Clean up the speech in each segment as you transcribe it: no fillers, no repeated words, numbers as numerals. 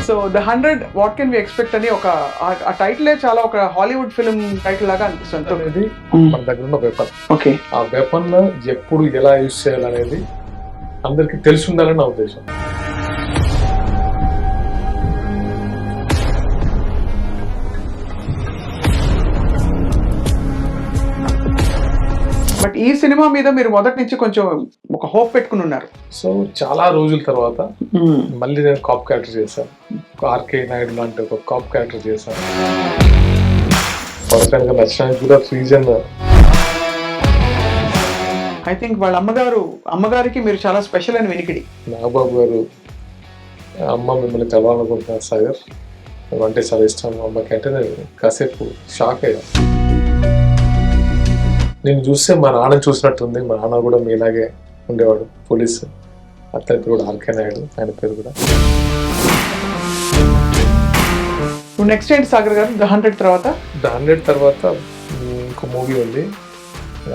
So the 100 what can we expect అని ఒక ఆ టైటిలే చాలా ఒక హాలీవుడ్ ఫిల్మ్ టైటిల్ లాగా అనిపిస్తుంది. అనేది మన దగ్గర ఉన్న వెపన్. ఓకే, ఆ వెపన్ ఎప్పుడు ఎలా యూజ్ చేయాలనేది అందరికి తెలిసి ఉండాలని నా ఉద్దేశం. బట్ ఈ సినిమా మీద మీరు మొదటి నుంచి కొంచెం ఒక హోప్ పెట్టుకుని ఉన్నారు. సో చాలా రోజుల తర్వాత మళ్ళీ నేను కాప్ క్యారెక్టర్ చేశాను. ఆర్కే నాయుడు లాంటి ఒక కాప్ క్యారెక్టర్ చేశాను. పర్సనల్గా నచ్చడానికి కూడా రీజన్ ఐ థింక్ వాళ్ళ అమ్మగారికి మీరు చాలా స్పెషల్ అని వినికిడి. నాగబాబు గారు, అమ్మ మిమ్మల్ని కలవాలనుకుంటున్నారు సాగర్, అంటే చాలా ఇష్టం అమ్మకి అంటే నేను కాసేపు షాక్ అయ్యా. నేను చూస్తే మా నాన్న చూసినట్టుంది. మా నాన్న కూడా మీలాగే ఉండేవాడు, పోలీసు. అతని పేరు కూడా ఆర్కే నాయుడు, ఆయన పేరు కూడా. నెక్స్ట్ ఏంటి సాగర్ గారు? ద 100 తర్వాత ఇంకో మూవీ ఉంది,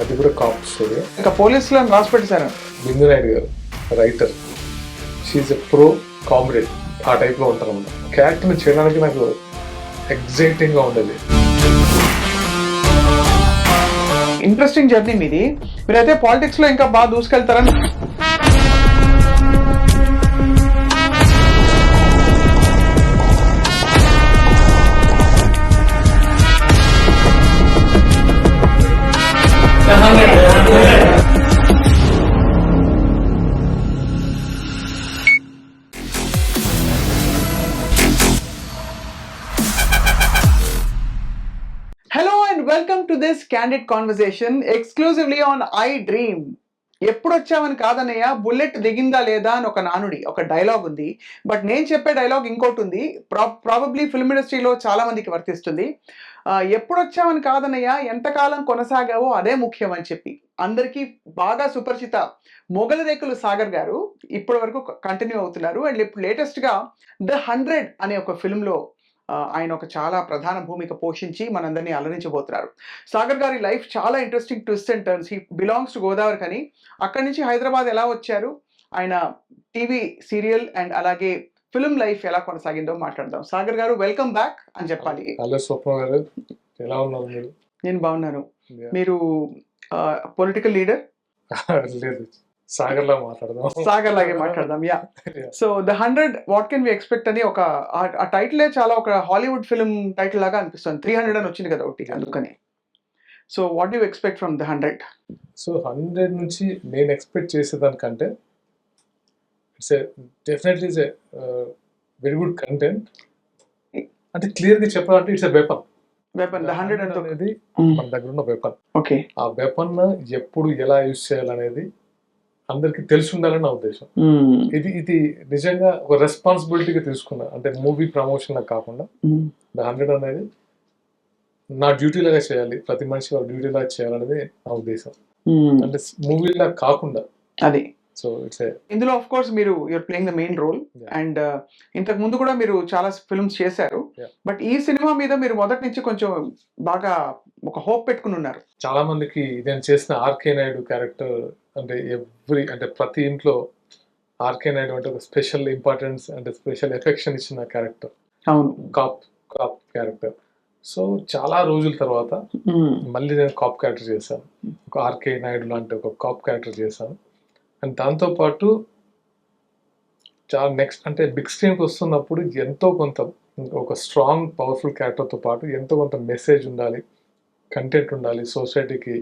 అది కూడా కాప్ స్టోరీ. ఇంకా పోలీసులో రాసి పెట్టేశారు. Bindu Naidu garu writer, she's a pro comrade, ఆ టైప్లో ఉంటారు అన్నమాట. క్యారెక్టర్ని చేయడానికి నాకు ఎగ్జైటింగ్గా ఉండేది. ఇంట్రెస్టింగ్ జర్నీ మీది. మీరైతే పాలిటిక్స్ లో ఇంకా బాగా దూసుకెళ్తారని. Welcome to this candid conversation exclusively on iDream. ఎప్పుడు వచ్చామని కాదన్నయ్య, బుల్లెట్ దిగిందా లేదా అని ఒక నానుడి, ఒక డైలాగ్ ఉంది. బట్ నేను చెప్పే డైలాగ్ ఇంకోటి ఉంది. ప్రాబబ్లీ ఫిల్మ్ ఇండస్ట్రీలో చాలా మందికి వర్తిస్తుంది. ఎప్పుడు వచ్చామని కాదన్నయ్య, ఎంతకాలం కొనసాగావో అదే ముఖ్యం అని చెప్పి అందరికీ బాగా సుపరిచిత మొగల రేకులు సాగర్ గారు ఇప్పటి వరకు కంటిన్యూ అవుతున్నారు. అండ్ ఇప్పుడు లేటెస్ట్గా ద 100 అనే ఒక ఫిల్మ్లో ఆయన ఒక చాలా ప్రధాన భూమిక పోషించి మనందరినీ అలరించబోతున్నారు. సాగర్ గారి లైఫ్ చాలా interesting twist and turns. He belongs to Godavari కని అక్కడి నుంచి హైదరాబాద్ ఎలా వచ్చారు, ఆయన టీవీ సీరియల్ అండ్ అలాగే ఫిల్మ్ లైఫ్ ఎలా కొనసాగిందో మాట్లాడదాం. సాగర్ గారు వెల్కమ్ బ్యాక్ అని చెప్పాలి. హలో స్వప్న గారు, ఎలా ఉన్నారు మీరు? నేను బాగున్నాను. మీరు పొలిటికల్ లీడర్? లేదు, సాగర్ లాగే మాట్లాడదాం. Yeah, so the 100 what can we expect అని ఒక ఆ టైటిలే చాలా ఒక హాలీవుడ్ ఫిల్మ్ టైటిల్ లాగా అనిపిస్తుంది. 300 అని వచ్చింది కదా ఒకటి, అందుకని. So what you expect from the 100? So 100 నుంచి నేను ఎక్స్పెక్ట్ చేసేదానికంటే it's definitely it's very good content. అంటే క్లియర్గా చెప్పాలంటే ఇట్స్ వెపన్. ద 100 అనేది మన దగ్గర ఉన్న వెపన్. ఓకే, ఆ వెపన్ ఎప్పుడు ఎలా యూజ్ చేయాలనేది అందరికి తెలిసి ఉండాలని నా ఉద్దేశం. ఇది నిజంగా ఒక రెస్పాన్సిబిలిటీగా తీసుకున్నా. అంటే మూవీ ప్రమోషన్ కాకుండా ద 100 అనేది నా డ్యూటీ లాగా చేయాలి, ప్రతి మనిషి వాళ్ళ డ్యూటీ లాగా చేయాలనేది నా ఉద్దేశం. అంటే మూవీలా కాకుండా అది. సో ఇట్స్ ఇందులో of course you're playing the main role. And ఇంతకు ముందు కూడా మీరు చాలా ఫిల్మ్స్ చేశారు. బట్ ఈ సినిమా మీద మీరు మొదటి నుంచి కొంచెం బాగా ఒక హోప్ పెట్టుకుని ఉన్నారు. చాలా మందికి నేను చేసిన ఆర్కే నాయుడు క్యారెక్టర్ అంటే అంటే ప్రతి ఇంట్లో ఆర్కే నాయుడు అంటే ఒక స్పెషల్ ఇంపార్టెన్స్, అంటే స్పెషల్ ఎఫెక్షన్ ఇచ్చిన క్యారెక్టర్. అవును, కాప్ క్యారెక్టర్. సో చాలా రోజుల తర్వాత మళ్ళీ నేను కాప్ క్యారెక్టర్ చేశాను. ఒక ఆర్కే నాయుడు లాంటి ఒక కాప్ క్యారెక్టర్ చేశాను. అండ్ దాంతోపాటు చాలా నెక్స్ట్ అంటే బిగ్ స్క్రీన్కి వస్తున్నప్పుడు ఎంతో కొంత ఒక స్ట్రాంగ్ పవర్ఫుల్ క్యారెక్టర్తో పాటు ఎంతో కొంత మెసేజ్ ఉండాలి, కంటెంట్ ఉండాలి సొసైటీకి.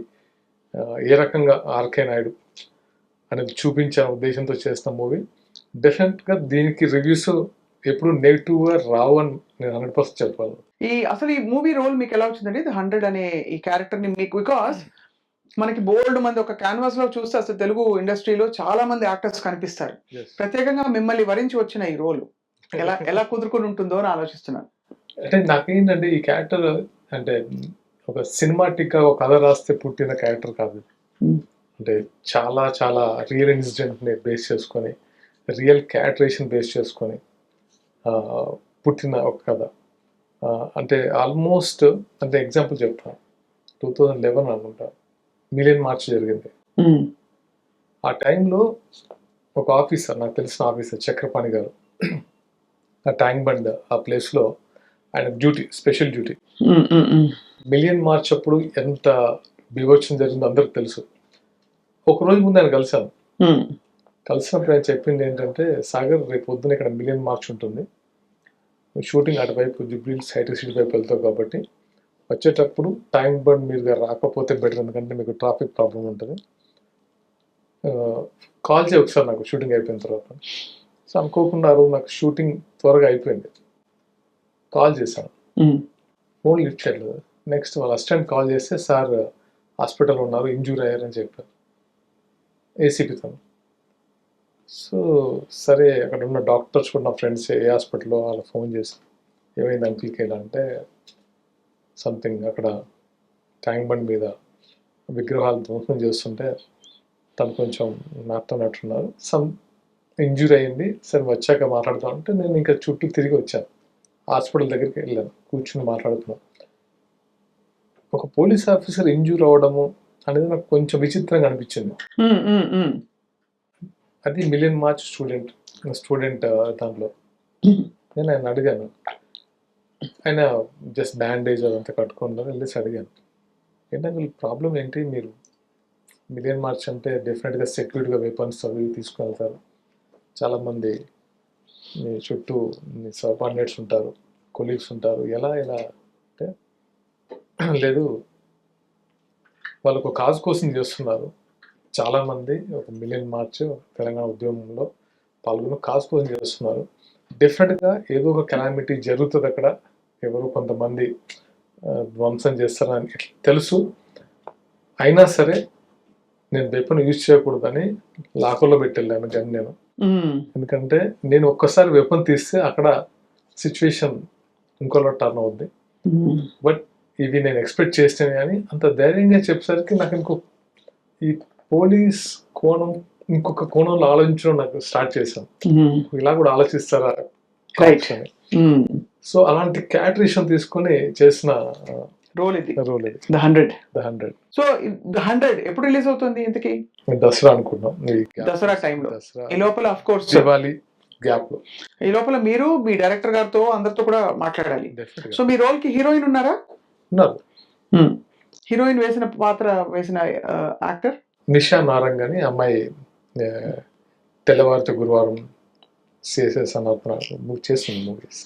ఏ రకంగా ఆర్కే నాయుడు అనేది చూపించే ఉద్దేశంతో చేసిన మూవీ. డెఫినెట్గా దీనికి రివ్యూస్ ఎప్పుడు నెగిటివ్గా రావు అని నేను 100% చెప్పాలి. అసలు ఈ మూవీ రోల్ మీకు ఎలా వచ్చిందండి? ద 100 అనే ఈ క్యారెక్టర్ని మీకు, బికాస్ మనకి బోల్డ్ మంది ఒక క్యాన్వాస్ లో చూస్తే అసలు తెలుగు ఇండస్ట్రీలో చాలా మంది యాక్టర్స్ కనిపిస్తారు. ప్రత్యేకంగా మిమ్మల్ని వరించి వచ్చిన ఈ రోల్ ఎలా కుదురుకుని ఉంటుందో అని ఆలోచిస్తున్నాను. అంటే నాకేంటంటే ఈ క్యారెక్టర్ అంటే ఒక సినిమాటిక్ గా ఒక కథ రాస్తే పుట్టిన క్యారెక్టర్ కాదు. అంటే చాలా చాలా రియల్ ఇన్సిడెంట్ ని బేస్ చేసుకొని, రియల్ క్యారెక్టరేషన్ బేస్ చేసుకొని పుట్టిన ఒక కథ. అంటే ఆల్మోస్ట్ అంటే ఎగ్జాంపుల్ చెప్తాను, 2011 అనుకుంటా మిలియన్ మార్చ్ జరిగింది. ఆ టైంలో ఒక ఆఫీసర్, నాకు తెలిసిన ఆఫీసర్ చక్రపాణి గారు, ఆ ట్యాంక్ బండ్ ఆ ప్లేస్లో ఆయన duty, special duty. Million March అప్పుడు ఎంత బీభత్సం జరిగిందో అందరికి తెలుసు. ఒక రోజు ముందు ఆయన కలిసాను. కలిసినప్పుడు ఆయన చెప్పింది ఏంటంటే, సాగర్ రేపు పొద్దున ఇక్కడ మిలియన్ మార్చ్ ఉంటుంది, షూటింగ్ అటువైపు జూబ్లీ హైటెక్ సిటీ వైపు వెళ్తావు కాబట్టి వచ్చేటప్పుడు ట్యాంక్ బండ్ మీరుగా రాకపోతే బెటర్, ఎందుకంటే మీకు ట్రాఫిక్ ప్రాబ్లం ఉంటుంది, కాల్ చేయి ఒకసారి నాకు షూటింగ్ అయిపోయిన తర్వాత. సో అనుకోకుండా ఆ రోజు నాకు షూటింగ్ త్వరగా అయిపోయింది. కాల్ చేశాను, ఫోన్ లిఫ్ట్ చేయలేదు. నెక్స్ట్ వాళ్ళ అసిస్టెంట్ కాల్ చేస్తే, సార్ హాస్పిటల్లో ఉన్నారు, ఇంజూర్ అయ్యారని చెప్పారు ఏసీపీతో. సో సరే, అక్కడ ఉన్న డాక్టర్స్ కూడా నా ఫ్రెండ్స్ ఏ హాస్పిటల్లో వాళ్ళ ఫోన్ చేసి, ఏమైంది అంకుల్కి ఎలా అంటే, సంథింగ్ అక్కడ ట్యాంక్ బండ్ మీద విగ్రహాలు ధ్వంసం చేస్తుంటే తను కొంచెం నాటుతున్నట్టున్నారు, సమ్ ఇంజూరీ అయింది, సరే వచ్చాక మాట్లాడుతూ ఉంటే నేను ఇంకా చుట్టూ తిరిగి వచ్చాను, హాస్పిటల్ దగ్గరికి వెళ్ళాను, కూర్చుని మాట్లాడుతున్నాను. ఒక పోలీస్ ఆఫీసర్ ఇంజూర్ అవ్వడము అనేది నాకు కొంచెం విచిత్రంగా అనిపించింది. అది మిలియన్ మార్చ్ స్టూడెంట్ దాంట్లో. నేను ఆయన అడిగాను, ఆయన జస్ట్ బ్యాండేజ్ అదంతా కట్టుకుంటారు, వెళ్ళేసి అడిగాను, ఏంటంటే ప్రాబ్లం ఏంటి, మీరు మిలియన్ మార్చ్ అంటే డెఫినెట్గా సెక్యూరిటీగా వెపన్స్ అవి తీసుకుని వెళ్తారు, చాలామంది మీ చుట్టూ మీ సబార్డినేట్స్ ఉంటారు, కొలీగ్స్ ఉంటారు, ఎలా అంటే లేదు, వాళ్ళకు కాజ్ కోసం చేస్తున్నారు, చాలామంది ఒక మిలియన్ మార్చ్ తెలంగాణ ఉద్యమంలో పాల్గొని కాజ్ కోసం చేస్తున్నారు, డెఫినెట్గా ఏదో ఒక కెలామిటీ జరుగుతుంది అక్కడ, ఎవరో కొంతమంది ధ్వంసం చేస్తారని తెలుసు, అయినా సరే నేను వెపన్ యూజ్ చేయకూడదని లాకర్లో పెట్టి వెళ్ళాను గన్ నేను. ఎందుకంటే నేను ఒక్కసారి వెపన్ తీస్తే అక్కడ సిచ్యువేషన్ ఇంకోలా టర్న్ అవుద్ది, బట్ ఇవి నేను ఎక్స్పెక్ట్ చేస్తే కానీ అంత ధైర్యంగా చెప్పేసరికి నాకు ఈ పోలీస్ కోణం ఇంకొక కోణంలో ఆలోచించడం నాకు స్టార్ట్ చేశాను, ఇలా కూడా ఆలోచిస్తారా అని. సో అలాంటి క్యాటరేషన్ తీసుకొని చేసిన రోల్ ఇది The 100. సో The 100 ఎప్పుడు రిలీజ్ అవుతుంది ఇంతకీ? దసరా అనుకున్నాం, దసరా టైంలో. ఈ లోపల ఆఫ్ కోర్స్ దివాళీ గ్యాప్ లో, ఈ లోపల మీరు మీ డైరెక్టర్ గారితో అందరితో కూడా మాట్లాడాలి. సో మీ రోల్ కి హీరోయిన్ ఉన్నారా? ఉన్నారు. హీరోయిన్ వేసిన పాత్ర వేసిన యాక్టర్ నిషా నారంగ్ అని అమ్మాయి, తెల్లవారితో గురువారం సిఎస్ఎస్ అన్న చేస్తుంది మూవీస్.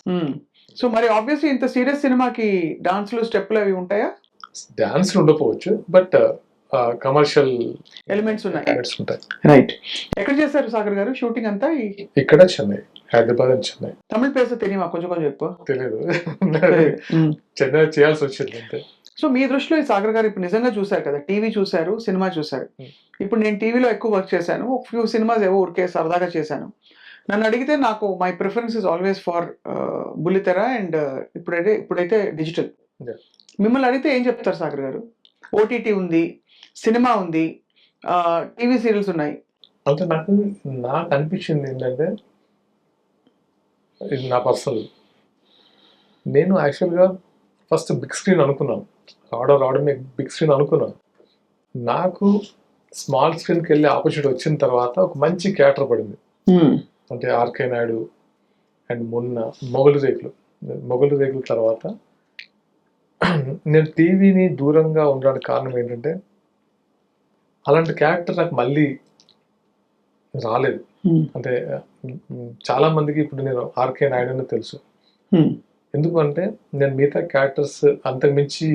సో మరి ఆబ్వియస్లీ ఇంత సీరియస్ సినిమాకి డాన్స్లు స్టెప్లు అవి ఉంటాయా? డాన్స్లు ఉండకపోవచ్చు, బట్ కమర్షియల్ ఎలిమెంట్స్ ఉన్నాయి. ఉంటాయి. రైట్. ఎక్కడ చేశారు సాగర్ గారు షూటింగ్ అంతా? ఇక్కడ చెన్నై, హైదరాబాద్ అండ్ చెన్నై. తమిళ పేస తెలియమా? కొంచెం ఎక్కువ తెలియదు, చెన్నై చేయాల్సి వచ్చింది అంతే. సో మీ దృష్టిలో ఈ సాగర్ గారు ఇప్పుడు నిజంగా చూశారు కదా, టీవీ చూశారు, సినిమా చూశారు. ఇప్పుడు నేను టీవీలో ఎక్కువ వర్క్ చేశాను, ఒక ఫ్యూ సినిమాస్ ఏవో ఊరికే సరదాగా చేశాను. నన్ను అడిగితే నాకు my preference is always for బుల్లితెర అండ్ ఇప్పుడైతే డిజిటల్. మిమ్మల్ని అడిగితే ఏం చెప్తారు సాగర్ గారు? ఓటీటీ ఉంది, సినిమా ఉంది, టీవీ సీరియల్స్ ఉన్నాయి. అంటే నాకు అనిపించింది ఏంటంటే, ఇది నా పర్సనల్, నేను యాక్చువల్గా ఫస్ట్ బిగ్ స్క్రీన్ అనుకున్నాను, రావడమే బిగ్ స్క్రీన్ అనుకున్నాను. నాకు స్మాల్ స్క్రీన్కి వెళ్ళే ఆపర్చునిటీ వచ్చిన తర్వాత ఒక మంచి క్యారెక్టర్ పడింది. అంటే ఆర్కే నాయుడు అండ్ మొన్న మొగలు రేకులు తర్వాత నేను టీవీని దూరంగా ఉండడానికి కారణం ఏంటంటే, అలాంటి క్యారెక్టర్ నాకు మళ్ళీ రాలేదు. అంటే చాలా మందికి ఇప్పుడు నేను ఆర్కే నాయుడు అని తెలుసు, ఎందుకంటే నేను మిగతా క్యారెక్టర్స్ అంతకు మించి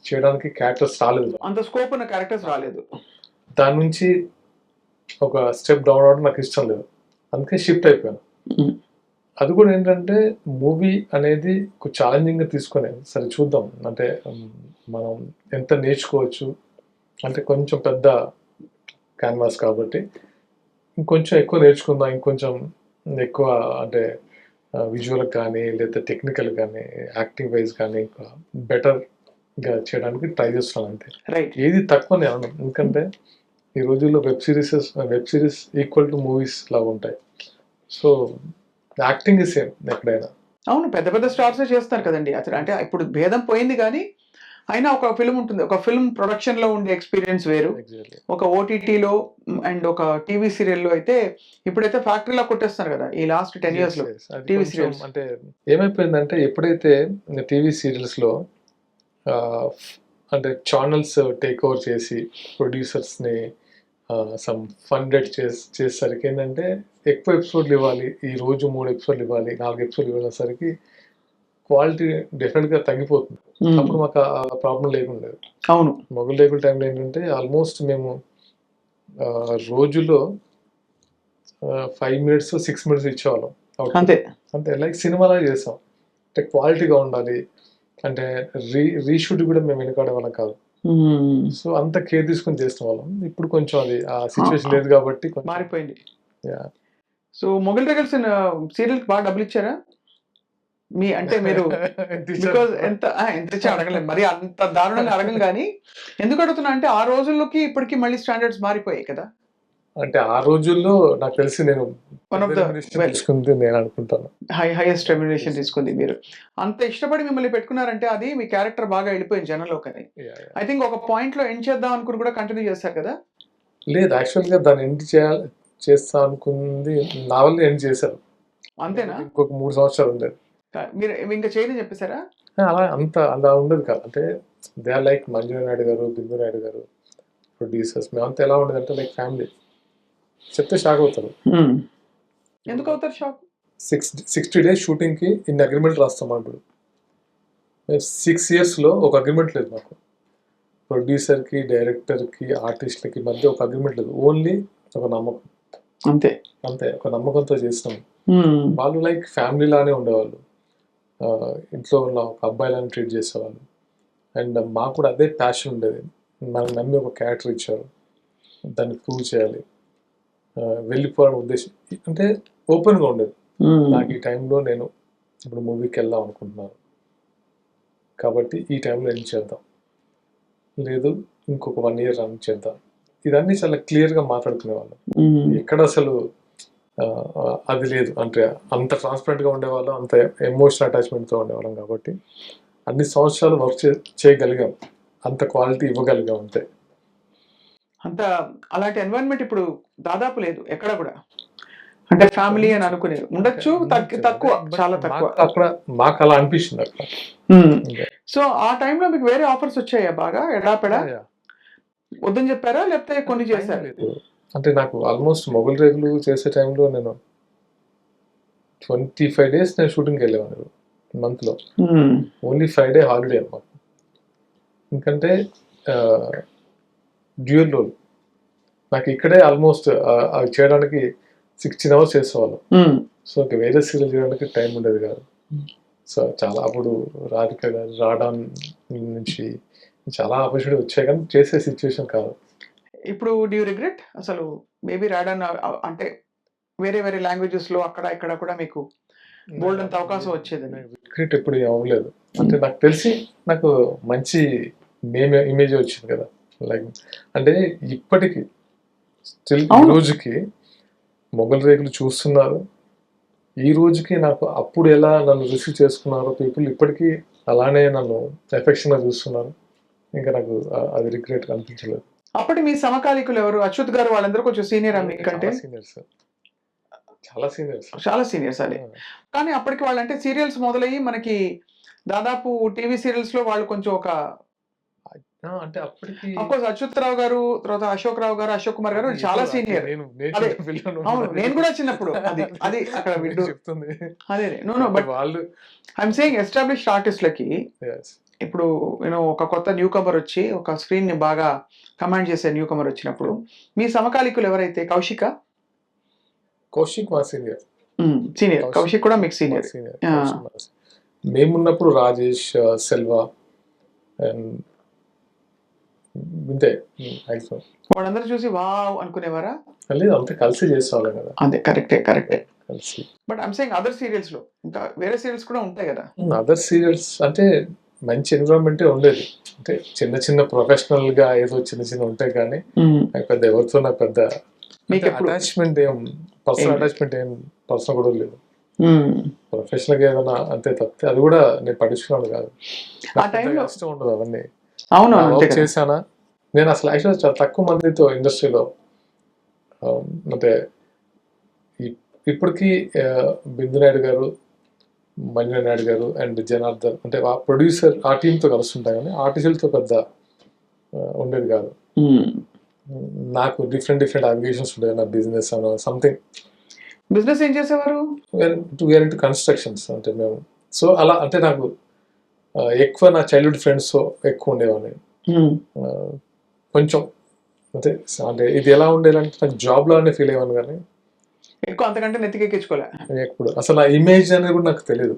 చేయడానికి క్యారెక్టర్స్ రాలేదు, అంత స్కోప్ ఉన్న క్యారెక్టర్స్ రాలేదు. దాని నుంచి ఒక స్టెప్ డౌన్ అవడం నాకు ఇష్టం లేదు, అందుకే షిఫ్ట్ అయిపోయాను. అది కూడా ఏంటంటే, మూవీ అనేది ఒక ఛాలెంజింగ్గా తీసుకునే, సరే చూద్దాం అంటే మనం ఎంత నేర్చుకోవచ్చు, అంటే కొంచెం పెద్ద క్యాన్వాస్ కాబట్టి ఇంకొంచెం ఎక్కువ నేర్చుకుందాం, ఇంకొంచెం ఎక్కువ అంటే విజువల్ కానీ లేదా టెక్నికల్ కానీ యాక్టింగ్ వైజ్ కానీ ఇంకా బెటర్గా చేయడానికి ట్రై చేస్తున్నాను అంతే. ఏది తక్కువ నేను అన్నాను, ఎందుకంటే ఈ రోజుల్లో web series equal to movies లాగా ఉంటాయి. సో యాక్టింగ్ సేమ్ ఎక్కడైనా. అవును, పెద్ద పెద్ద స్టార్స్ చేస్తారు కదండి అసలు. అంటే ఇప్పుడు భేదం పోయింది, కానీ అయినా ఒక ఫిల్మ్ ఉంటుంది, ఒక ఫిల్మ్ ప్రొడక్షన్ లో ఉండే ఎక్స్పీరియన్స్ వేరు, ఎగ్జాక్ట్లీ. ఒక ఓటీటీలో అండ్ ఒక టీవీ సీరియల్లో అయితే ఇప్పుడైతే ఫ్యాక్టరీలా కొట్టేస్తున్నారు కదా ఈ లాస్ట్ 10 years లో అది టీవీ కొంచెం సీరియల్స్. అంటే ఏమైపోయిందంటే ఎప్పుడైతే టీవీ సీరియల్స్లో అంటే ఛానల్స్ టేక్ ఓవర్ చేసి ప్రొడ్యూసర్స్ని సమ్ ఫండెడ్ చేసేసరికి ఏంటంటే ఎక్కువ ఎపిసోడ్లు ఇవ్వాలి, ఈ రోజు 3 ఎపిసోడ్లు ఇవ్వాలి, 4 ఎపిసోడ్లు ఇవ్వడానికి క్వాలిటీ డెఫినెట్గా తగ్గిపోతుంది. అప్పుడు మాకు ఆ ప్రాబ్లం లేకుండా. అవును, మొగల్ రేకుల టైంలో ఏంటంటే ఆల్మోస్ట్ మేము రోజులో 5 minutes 6 minutes ఇచ్చేవాళ్ళం. అంతే అంతే లైక్ సినిమాలా చేసాం. అంటే క్వాలిటీగా ఉండాలి అంటే రీషూట్ కూడా మేము వెనకాడే వాళ్ళం కాదు. సో అంత కేర్ తీసుకొని చేస్తున్న వాళ్ళం. ఇప్పుడు కొంచెం అది ఆ సిచ్యువేషన్ లేదు కాబట్టి మారిపోయింది. Yeah. సో మొగల్ రేకుల్స్ సీరియల్ కి బాగా డబ్బులు ఇచ్చారా మీ అంటే మీరు? బికాజ్ ఎంత ఇచ్చా అడగలేదు, మరి అంత దారుణంగా అడగం కానీ ఎందుకు అడుగుతున్నా అంటే ఆ రోజుల్లోకి ఇప్పటికి మళ్ళీ స్టాండర్డ్స్ మారిపోయాయి కదా. అంటే ఆ రోజుల్లో నాకు తెలిసి నేను One of the తీసుకుంది నేను అనుకుంటాను. హైయెస్ట్ రెమ్యునరేషన్ తీసుకుంది మీరు. అంత ఇష్టపడి మిమ్మల్ని పెట్టుకున్నారంటే అది మీ క్యారెక్టర్ బాగా వెళ్ళిపోయింది జనంలోకి అని. ఐ థింక్ ఒక పాయింట్ లో ఎండ్ చేద్దాం అనుకుని కూడా కంటిన్యూ చేశారు కదా. లేదు, యాక్చువల్గా దాన్ని ఎండ్ చేస్తా అనుకుంది నా వల్ల ఎండ్ చేశారు. అంతేనా? ఇంకొక 3 సంవత్సరాలు ఉండేది. మీరు ఇంకా చేయని చెప్పేశారా? అలా ఉండదు కాదు. అంటే they are like Manju Naidu garu, Bindu Naidu గారు ప్రొడ్యూసర్స్. మేమంతా ఎలా ఉండదు అంటే లైక్ ఫ్యామిలీ. చెప్తే షాక్ అవుతారు. ఎందుకు అవుతారు షాక్? 60 days షూటింగ్కి ఇన్ని అగ్రిమెంట్ రాస్తాం. ఇప్పుడు 6 yearsలో ఒక అగ్రిమెంట్ లేదు మాకు. ప్రొడ్యూసర్కి, డైరెక్టర్కి, ఆర్టిస్ట్లకి మధ్య ఒక అగ్రిమెంట్ లేదు. ఓన్లీ ఒక నమ్మకం, అంతే ఒక నమ్మకంతో చేస్తాం. వాళ్ళు లైక్ ఫ్యామిలీ లానే ఉండేవాళ్ళు. ఇంట్లో ఉన్న ఒక అబ్బాయిలను ట్రీట్ చేసేవాళ్ళు. అండ్ మాకు కూడా అదే ప్యాషన్ ఉండేది. నాకు నమ్మి ఒక క్యారెక్టర్ ఇచ్చారు, దాన్ని ప్రూవ్ చేయాలి, వెళ్ళిపోవడం ఉద్దేశం అంటే ఓపెన్గా ఉండేది. నాకు ఈ టైంలో నేను ఇప్పుడు మూవీకి వెళ్దాం అనుకుంటున్నాను కాబట్టి ఈ టైంలో ఏం చేద్దాం, లేదు ఇంకొక 1 year రన్ చేద్దాం. ఇదన్నీ చాలా క్లియర్గా మాట్లాడుకునేవాళ్ళం. ఎక్కడ అసలు అది లేదు. అంటే అంత ట్రాన్స్పరెంట్గా ఉండేవాళ్ళం, అంత ఎమోషనల్ అటాచ్మెంట్తో ఉండేవాళ్ళం కాబట్టి అన్ని సంవత్సరాలు వర్క్ చేయగలిగాం, అంత క్వాలిటీ ఇవ్వగలిగాం. అంతే. అంత అలాంటి ఎన్వైరన్మెంట్ ఇప్పుడు దాదాపు లేదు ఎక్కడ కూడా. అంటే ఫ్యామిలీ అని అనుకునేది ఉండొచ్చు, తక్కువ, చాలా తక్కువ. అక్కడ మాకు అలా అనిపిస్తుంది అక్కడ. సో ఆ టైంలో మీకు వేరే ఆఫర్స్ వచ్చాయా బాగా ఎడాపెడా? వద్దని చెప్పారా లేకపోతే కొన్ని చేశారు? అంటే నాకు ఆల్మోస్ట్ మొగల్ రేకులు చేసే టైంలో నేను 25 days నేను షూటింగ్కి వెళ్ళేవాను మంత్లో. ఓన్లీ Friday హాలిడే అన్నమాట. ఎందుకంటే డ్యూయల్ రోల్ నాకు ఇక్కడే ఆల్మోస్ట్ అవి చేయడానికి 16 hours చేసేవాళ్ళం. సో వేరే సీరియల్ చేయడానికి టైం ఉండేది కాదు. సో చాలా అప్పుడు రాధిక గారు రావడం నుంచి చాలా ఆపర్చునిటీ వచ్చాయి కానీ చేసే సిచ్యువేషన్ కాదు. ఇప్పుడు డూ యూ రిగ్రెట్ అసలు మేబీ రాయడానికి? అంటే వేరే వేరే లాంగ్వేజెస్ లో అక్కడ ఇక్కడ కూడా మీకు బోల్డ్ అంత అవకాశం వచ్చేది. రిగ్రెట్ ఎప్పుడు అవ్వలేదు. అంటే నాకు తెలిసి నాకు మంచి ఇమేజ్ వచ్చింది కదా. లైక్ అంటే ఇప్పటికీ స్టిల్ ఈ రోజుకి మొగల్ రేకులు చూస్తున్నారు. ఈ రోజుకి నాకు అప్పుడు ఎలా నన్ను రిసీవ్ చేసుకున్నారో పీపుల్ ఇప్పటికీ అలానే నన్ను ఎఫెక్షన్గా చూస్తున్నారు. ఇంకా నాకు అది రిగ్రెట్ అనిపించలేదు. అప్పటి మీ సమకాలీకులు ఎవరు? అచ్యుత్ గారు వాళ్ళందరూ కొంచెం సీనియర్ మీకంటే? చాలా సీనియర్స్ అదే. కానీ అప్పటికి వాళ్ళంటే సీరియల్స్ మొదలయ్యి మనకి దాదాపు టీవీ సీరియల్స్ లో వాళ్ళు కొంచెం ఒక అంటే అప్పటికి అచ్యుత్ రావు గారు, తర్వాత అశోక్ రావు గారు, అశోక్ కుమార్ గారు చాలా సీనియర్. అవును, నేను కూడా చిన్నప్పుడు అది అక్కడ చెప్తుంది. అదే నో బట్ వాళ్ళు ఐఎమ్ సేయింగ్ ఎస్టాబ్లిష్డ్ ఆర్టిస్ట్లకి ఇప్పుడు నేను ఒక కొత్త న్యూ కమర్ వచ్చి ఒక స్క్రీన్ ని బాగా కమాండ్ చేసే న్యూ కమర్ వచ్చినప్పుడు మీ సమకాలీకులు ఎవరైతే? కౌశిక్ మా సీనియర్. కౌశిక్ కూడా మీకు సీనియర్. మేమున్నప్పుడు రాజేష్, సెల్వా అండ్ ఇంతే. వాళ్ళందరూ చూసి వావ్ అనుకునేవారా? లేదు, అంతా కలిసి చేసేవాళ్ళం కదా. అదే కరెక్టే కలిసి. But I'm saying other serials లో ఇంకా వేరే సీరియల్స్ కూడా ఉంటాయి కదా. అదర్ సీరియల్స్ అంటే మంచి ఎన్విరాన్మెంటే ఉండేది. అంటే చిన్న ప్రొఫెషనల్ గా ఏదో చిన్న ఉంటాయి కానీ పెద్ద ఎవరితో నాకు పెద్ద అటాచ్మెంట్ పర్సనల్ కూడా లేదు. ప్రొఫెషనల్గా ఏదైనా అంతే తప్పితే అది కూడా నేను పట్టించుకున్నాను కాదు. ఆ నాకు పెద్దగా టైంలో ఇష్టం ఉండదు అవన్నీ. అవును నా అంతే వర్క్ కదా. చేశానా, నేను అసలు యాక్చువల్గా చాలా తక్కువ మందితో ఇండస్ట్రీలో అంటే ఇప్పటికీ బిందు నాయుడు గారు, మంజు నాయుడు గారు అండ్ జనార్దన్ అంటే ఆ ప్రొడ్యూసర్ ఆ టీంతో కలుస్తుంటా కానీ ఆర్టిస్టులతో పెద్ద ఉండేది కాదు. నాకు డిఫరెంట్ అప్లికేషన్స్ ఉండేవి నా బిజినెస్ అనో సంథింగ్. బిజినెస్ ఏం చేసేవారు? వేర్ ఇంటూ కన్స్ట్రక్షన్స్ అంటే మేము. సో అలా అంటే నాకు ఎక్కువ నా చైల్డ్హుడ్ ఫ్రెండ్స్ ఎక్కువ ఉండేవాడిని. కొంచెం అంటే అంటే ఇది ఎలా ఉండేదంటే నాకు జాబ్ లానే ఫీల్ అయ్యాను కానీ ఎక్కువ అంతకంటే నెత్తికెక్కించుకోలే. ఎప్పుడు అసలు ఆ ఇమేజ్ అనేది కూడా నాకు తెలియదు.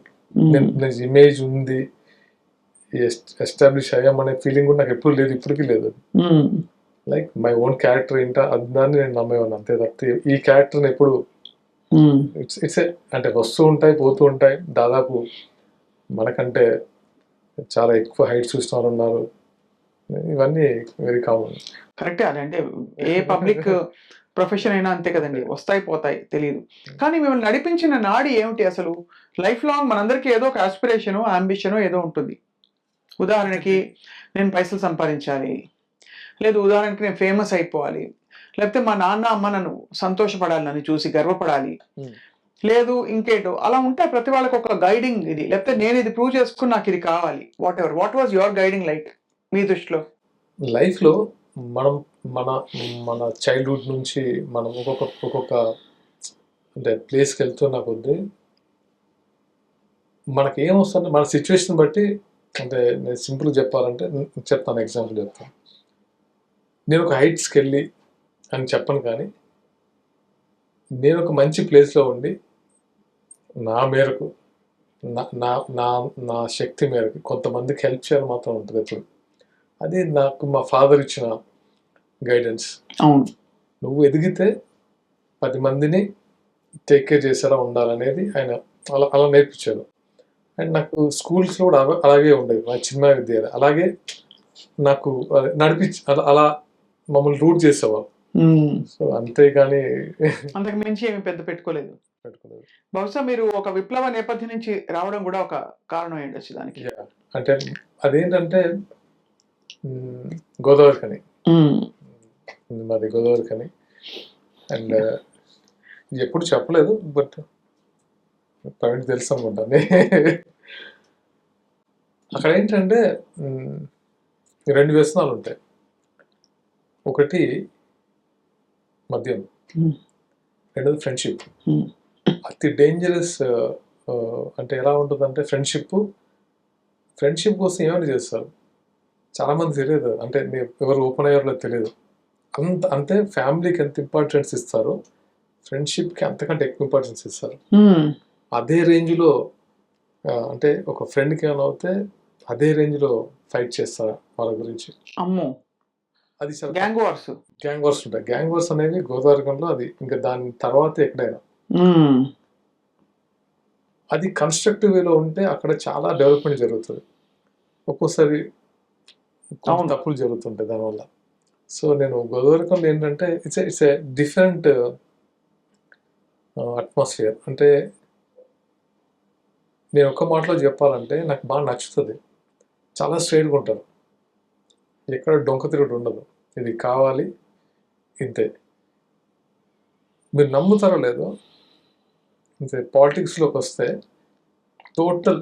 నేను ఇమేజ్ ఉంది ఎస్టాబ్లిష్ అయ్యామనే ఫీలింగ్ కూడా నాకు ఎప్పుడు లేదు, ఇప్పటికీ లేదు. లైక్ మై ఓన్ క్యారెక్టర్ ఏంటో దాన్ని నేను నమ్మేవాడిని అంతే తప్పితే ఈ క్యారెక్టర్ని ఎప్పుడు ఇట్స్ అంటే వస్తూ ఉంటాయి పోతూ ఉంటాయి. దాదాపు మనకంటే చాలా ఎక్కువ హైట్ చూసిన వాళ్ళు ఉన్నారు. ఇవన్నీ వెరీ కామన్. కరెక్టే. అదంటే ఏ పబ్లిక్ ప్రొఫెషన్ అయినా అంతే కదండి, వస్తాయి పోతాయి తెలియదు. కానీ మిమ్మల్ని నడిపించిన నాడి ఏమిటి అసలు? లైఫ్ లాంగ్ మనందరికీ ఏదో ఒక ఆస్పిరేషను అంబిషను ఏదో ఉంటుంది. ఉదాహరణకి నేను పైసలు సంపాదించాలి, లేదు ఉదాహరణకి నేను ఫేమస్ అయిపోవాలి, లేకపోతే మా నాన్న అమ్మ నన్ను సంతోషపడాలి, నన్ను చూసి గర్వపడాలి, లేదు ఇంకేటో అలా ఉంటాయి. ప్రతి వాళ్ళకి ఒక గైడింగ్ ఇది, లేకపోతే నేను ఇది ప్రూవ్ చేసుకుని నాకు ఇది కావాలి. What was your guiding light మీ దృష్టిలో? లైఫ్లో మనం మన మన చైల్డ్హుడ్ నుంచి మనం ఒక్కొక్క అంటే ప్లేస్కి వెళ్తున్న కొద్దీ మనకి ఏమొస్తుంది మన సిచ్యువేషన్ బట్టి. అంటే నేను సింపుల్గా చెప్పాలంటే చెప్తాను, ఎగ్జాంపుల్ చెప్తాను. నేను ఒక హైట్స్కి వెళ్ళి అని చెప్పను కానీ నేను ఒక మంచి ప్లేస్లో ఉండి నా మేరకు నా నా నా శక్తి మేరకు కొంతమందికి హెల్ప్ చేయాలని మాత్రం ఉంటుంది ఎప్పుడు. అది నాకు మా ఫాదర్ ఇచ్చిన గైడెన్స్. అవును, నువ్వు ఎదిగితే 10 మందిని టేక్ కేర్ చేసేలా ఉండాలనేది ఆయన అలా నేర్పించారు. అండ్ నాకు స్కూల్స్లో కూడా అలాగే ఉండేది. నా చిన్న విద్యాలయం అలాగే నాకు నడిపించి అలా మమ్మల్ని రూట్ చేసేవాళ్ళు. సో అంతేగాని అంతకు మించి ఏమి పెద్ద పెట్టుకోలేదు. బహుశా మీరు ఒక విప్లవ నేపథ్యం నుంచి రావడం కూడా ఒక కారణం ఏంటొచ్చు దానికి. అంటే అదేంటంటే గోదావరి కని మాది గోదావరి కని. అండ్ ఎప్పుడు చెప్పలేదు, బట్ ప్రవీణ్ తెలుసు అనుకుంటాను. అక్కడ ఏంటంటే 2 వ్యసనాలు ఉంటాయి. ఒకటి మద్యం, రెండోది ఫ్రెండ్షిప్. అతి డేంజరస్. అంటే ఎలా ఉంటుందంటే ఫ్రెండ్షిప్ కోసం ఏమైనా చేస్తారు. చాలామంది తెలియదు, అంటే ఎవరు ఓపెన్ అయ్యారో తెలియదు. అంతే ఫ్యామిలీకి ఎంత ఇంపార్టెన్స్ ఇస్తారో ఫ్రెండ్షిప్కి అంతకంటే ఎక్కువ ఇంపార్టెన్స్ ఇస్తారు. అదే రేంజ్లో అంటే ఒక ఫ్రెండ్కి ఏమైనా అవుతే అదే రేంజ్లో ఫైట్ చేస్తారు వాళ్ళ గురించి. అమ్మో, అది గ్యాంగ్ వార్స్ ఉంటాయి. గ్యాంగ్ వార్స్ అనేవి గోదావరికంలో అది ఇంకా దాని తర్వాత ఎక్కడైనా అది కన్స్ట్రక్టివ్ వేలో ఉంటే అక్కడ చాలా డెవలప్మెంట్ జరుగుతుంది. ఒక్కోసారి తప్పులు జరుగుతుంటాయి దానివల్ల. సో నేను గోదావరికంలో ఏంటంటే ఇట్స్ ఏ డిఫరెంట్ అట్మాస్ఫియర్. అంటే నేను ఒక్క మాటలో చెప్పాలంటే నాకు బాగా నచ్చుతుంది. చాలా స్ట్రైట్గా ఉంటారు, ఎక్కడ డొంక తిరుగుడు ఉండదు. ఇది కావాలి ఇంతే. మీరు నమ్ముతారో లేదో, ఇంతే పాలిటిక్స్లోకి వస్తే టోటల్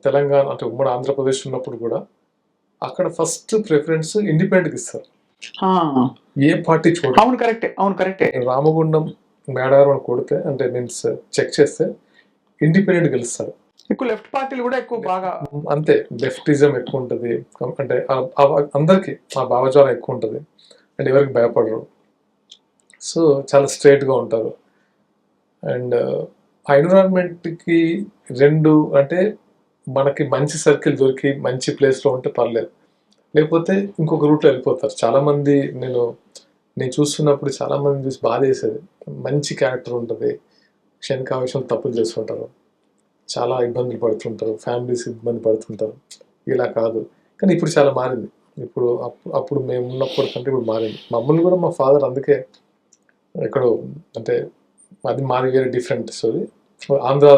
తెలంగాణ అంటే ఉమ్మడి ఆంధ్రప్రదేశ్ ఉన్నప్పుడు కూడా అక్కడ ఫస్ట్ ప్రిఫరెన్స్ ఇండిపెండెంట్కి ఇస్తారు, ఏ పార్టీ చూడ. అవును కరెక్టే. రామగుండం మేడారం కొడితే అంటే మీన్స్ చెక్ చేస్తే ఇండిపెండెంట్ గెలుస్తారు. ఎక్కువ లెఫ్ట్ పార్టీలు కూడా ఎక్కువ బాగా అంతే లెఫ్టిజం ఎక్కువ ఉంటుంది. అంటే అందరికీ ఆ భావజాలం ఎక్కువ ఉంటుంది అండ్ ఎవరికి భయపడరు. సో చాలా స్ట్రైట్గా ఉంటారు. అండ్ ఆ ఎన్విరాన్మెంట్కి 2 అంటే మనకి మంచి సర్కిల్ దొరికి మంచి ప్లేస్లో ఉంటే పర్లేదు, లేకపోతే ఇంకొక రూట్లో వెళ్ళిపోతారు. చాలామంది నేను చూస్తున్నప్పుడు చాలామంది చూసి బాధ వేసేది. మంచి క్యారెక్టర్ ఉంటుంది, క్షణికావేశం తప్పులు చేస్తుంటారు, చాలా ఇబ్బందులు పడుతుంటారు, ఫ్యామిలీస్ ఇబ్బంది పడుతుంటారు. ఇలా కాదు. కానీ ఇప్పుడు చాలా మారింది. ఇప్పుడు అప్పుడు మేము ఉన్నప్పుడు కంటే ఇప్పుడు మారింది. మమ్మల్ని కూడా మా ఫాదర్ అందుకే ఎక్కడో అంటే అది మాది వేరే డిఫరెంట్ స్టోరీ. ఆంధ్ర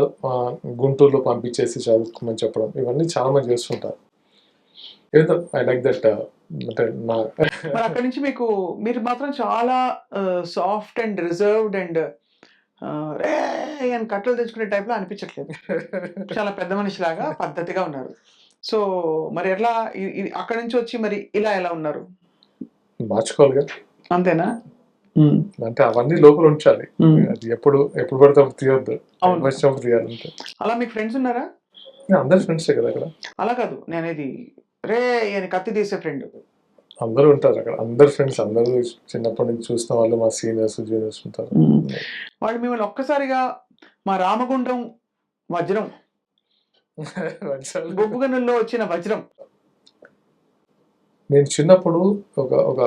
గుంటూరులో పంపించేసి చదువుకోమని చెప్పడం, ఇవన్నీ చాలా మంది చేస్తుంటారు. ఏదో ఐ లైక్ దట్. అంటే నా మరి అక్కడి నుంచి మీరు మాత్రం చాలా సాఫ్ట్ అండ్ రిజర్వ్డ్ అండ్ రే అని కట్టలు తెచ్చుకునే టైప్లో అనిపించట్లేదు. చాలా పెద్ద మనిషిలాగా పద్ధతిగా ఉన్నారు. సో మరి ఎట్లా అక్కడి నుంచి వచ్చి మరి ఇలా ఎలా ఉన్నారు? మార్చుకోవాలిగా, అంతేనా? అంటే అవన్నీ లోపల ఉంచాలి. అది ఎప్పుడు పడితే అప్పుడు తీయొద్దు, అవును. వచ్చినప్పుడు తీయాలి అంతే. అలా మీకు ఫ్రెండ్స్ ఉన్నారా? అందరు ఫ్రెండ్సే కదా అక్కడ. అలా కాదు నేనేది రే అని కత్తి తీసే ఫ్రెండ్. అందరూ ఉంటారు అక్కడ, అందరు ఫ్రెండ్స్, అందరూ చిన్నప్పటి నుంచి చూసిన వాళ్ళు, మా సీనియర్స్ జూనియర్స్ ఉంటారు. వాళ్ళు మిమ్మల్ని ఒక్కసారిగా మా రామగుండం వజ్రం, బొబ్బుగనుల్లో వచ్చిన వజ్రం. నేను చిన్నప్పుడు ఒక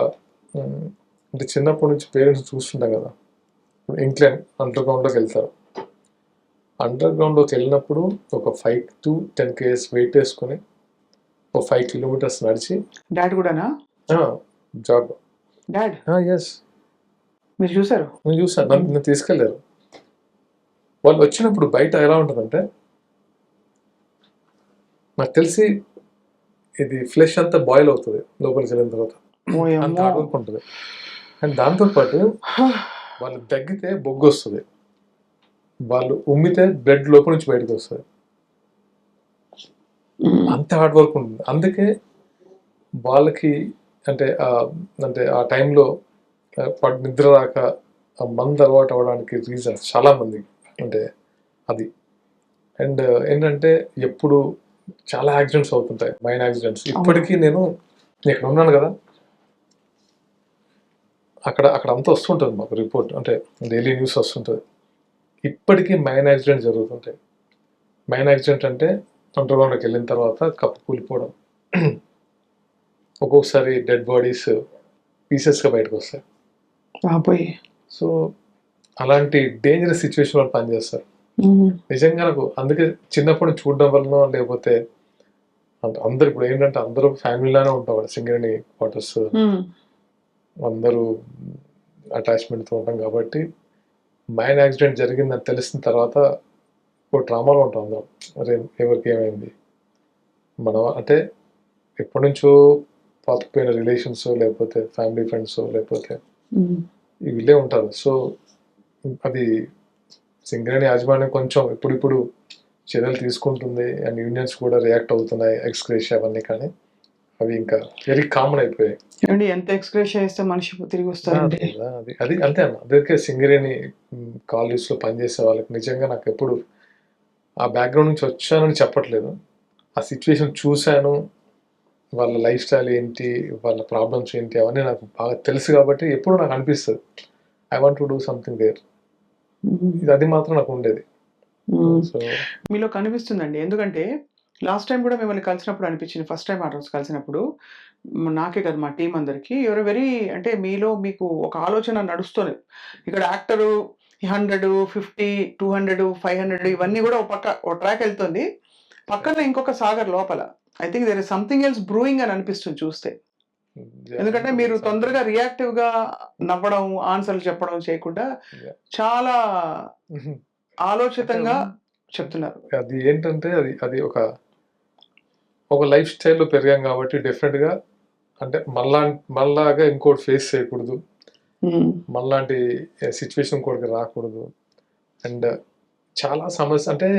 అంటే చిన్నప్పటి నుంచి పేరెంట్స్ చూస్తుంటాం కదా, ఇంక్లైన్ అండర్ గ్రౌండ్లోకి వెళ్తారు. అండర్ గ్రౌండ్లోకి వెళ్ళినప్పుడు ఒక 5 to 10 km వెయిట్ వేసుకొని ఒక 5 kilometers నడిచి. డాడ్ కూడానా? జాబ్. డాడ్ ఎస్, మీరు చూసారు? నేను చూసాను. నన్ను తీసుకెళ్ళారు. వాళ్ళు వచ్చినప్పుడు బయట ఎలా ఉంటుందంటే, నాకు తెలిసి ఇది ఫ్లెష్ అంతా బాయిల్ అవుతుంది లోపలికి వెళ్ళిన తర్వాత, అంత హార్డ్ వర్క్ ఉంటుంది. అండ్ దాంతోపాటు వాళ్ళు తగ్గితే బొగ్గు వస్తుంది, వాళ్ళు ఉమ్మితే బ్లడ్ లోపల నుంచి బయటకు వస్తుంది. అంత హార్డ్ వర్క్ ఉంటుంది. అందుకే వాళ్ళకి అంటే ఆ టైంలో నిద్ర రాక మందు అలవాటు అవ్వడానికి రీజన్స్ చాలా మంది అంటే అది. అండ్ ఏంటంటే ఎప్పుడు చాలా యాక్సిడెంట్స్ అవుతుంటాయి, మైన్ యాక్సిడెంట్స్. ఇప్పటికీ నేను ఇక్కడ ఉన్నాను కదా, అక్కడ అంతా వస్తుంటుంది మాకు రిపోర్ట్, అంటే డైలీ న్యూస్ వస్తుంటుంది. ఇప్పటికీ మైన్ యాక్సిడెంట్ జరుగుతుంటాయి. మైన్ యాక్సిడెంట్ అంటే అండర్ గ్రౌండ్లోకి వెళ్ళిన తర్వాత కప్పు కూలిపోవడం, ఒక్కొక్కసారి డెడ్ బాడీస్ పీసెస్గా బయటకు వస్తాయి. సో అలాంటి డేంజరస్ సిచ్యువేషన్ వాళ్ళు పనిచేస్తారు. నిజంగా నాకు అందుకే చిన్నప్పుడు చూడడం వలన, లేకపోతే అందరు ఇప్పుడు ఏంటంటే అందరూ ఫ్యామిలీలానే ఉంటాం, సింగరేణి క్వార్టర్స్, అందరూ అటాచ్మెంట్తో ఉంటాం కాబట్టి మైన్ యాక్సిడెంట్ జరిగిందని తెలిసిన తర్వాత ఒక ట్రామాలో ఉంటాం అందరం. అరే ఎవరికి ఏమైంది, మనం అంటే ఎప్పటి నుంచో పాతుకుపోయిన రిలేషన్స్, లేకపోతే ఫ్యామిలీ ఫ్రెండ్స్, లేకపోతే వీళ్ళే ఉంటారు. సో అది సింగరేణి యాజమాన్యం కొంచెం ఇప్పుడు చర్యలు తీసుకుంటుంది, అండ్ యూనియన్స్ కూడా రియాక్ట్ అవుతున్నాయి, ఎక్స్గ్రేషియా అవన్నీ. కానీ అవి ఇంకా వెరీ కామన్ అయిపోయాయి. ఎంత ఎక్స్గ్రేషియా ఇస్తే మనిషి తిరిగి వస్తారండి. అది అంతే అన్న. అందుకే సింగరేణి కాలేజ్లో పనిచేసే వాళ్ళకి నిజంగా నాకు ఎప్పుడు ఆ బ్యాక్గ్రౌండ్ నుంచి వచ్చానని చెప్పట్లేదు, ఆ సిచ్యువేషన్ చూశాను, వాళ్ళ లైఫ్ స్టైల్ ఏంటి, వాళ్ళ ప్రాబ్లమ్స్ ఏంటి, అవన్నీ నాకు బాగా తెలుసు. కాబట్టి ఎప్పుడు నాకు అనిపిస్తుంది I want to do something there. అది మాత్రం నాకు ఉండేది. సో మీలో కనిపిస్తుందండి. ఎందుకంటే లాస్ట్ టైం కూడా మిమ్మల్ని కలిసినప్పుడు అనిపించింది, ఫస్ట్ టైం ఆ రోజు కలిసినప్పుడు నాకే కదా మా టీం అందరికి, ఎవరు వెరీ అంటే మీకు ఒక ఆలోచన నడుస్తుంది. ఇక్కడ యాక్టరు 100, 50, 200, 500 ఇవన్నీ కూడా ఒక ట్రాక్ వెళ్తుంది, పక్కన ఇంకొక సాగర్ లోపల. I think there is something else brewing అని అనిపిస్తుంది చూస్తే. ఎందుకంటే మీరు తొందరగా రియాక్టివ్ గా నవ్వడం, ఆన్సర్లు చెప్పడం చేయకుండా చాలా ఆలోచితంగా చెప్తున్నారు. అది ఏంటంటే అది ఒక లైఫ్ స్టైల్లో పెరిగాం కాబట్టి డెఫినెట్గా అంటే మళ్ళాగా ఇంకోటి ఫేస్ చేయకూడదు, మళ్ళాంటి సిచ్యువేషన్ ఇంకోటికి రాకూడదు. అండ్ చాలా సమస్య అంటే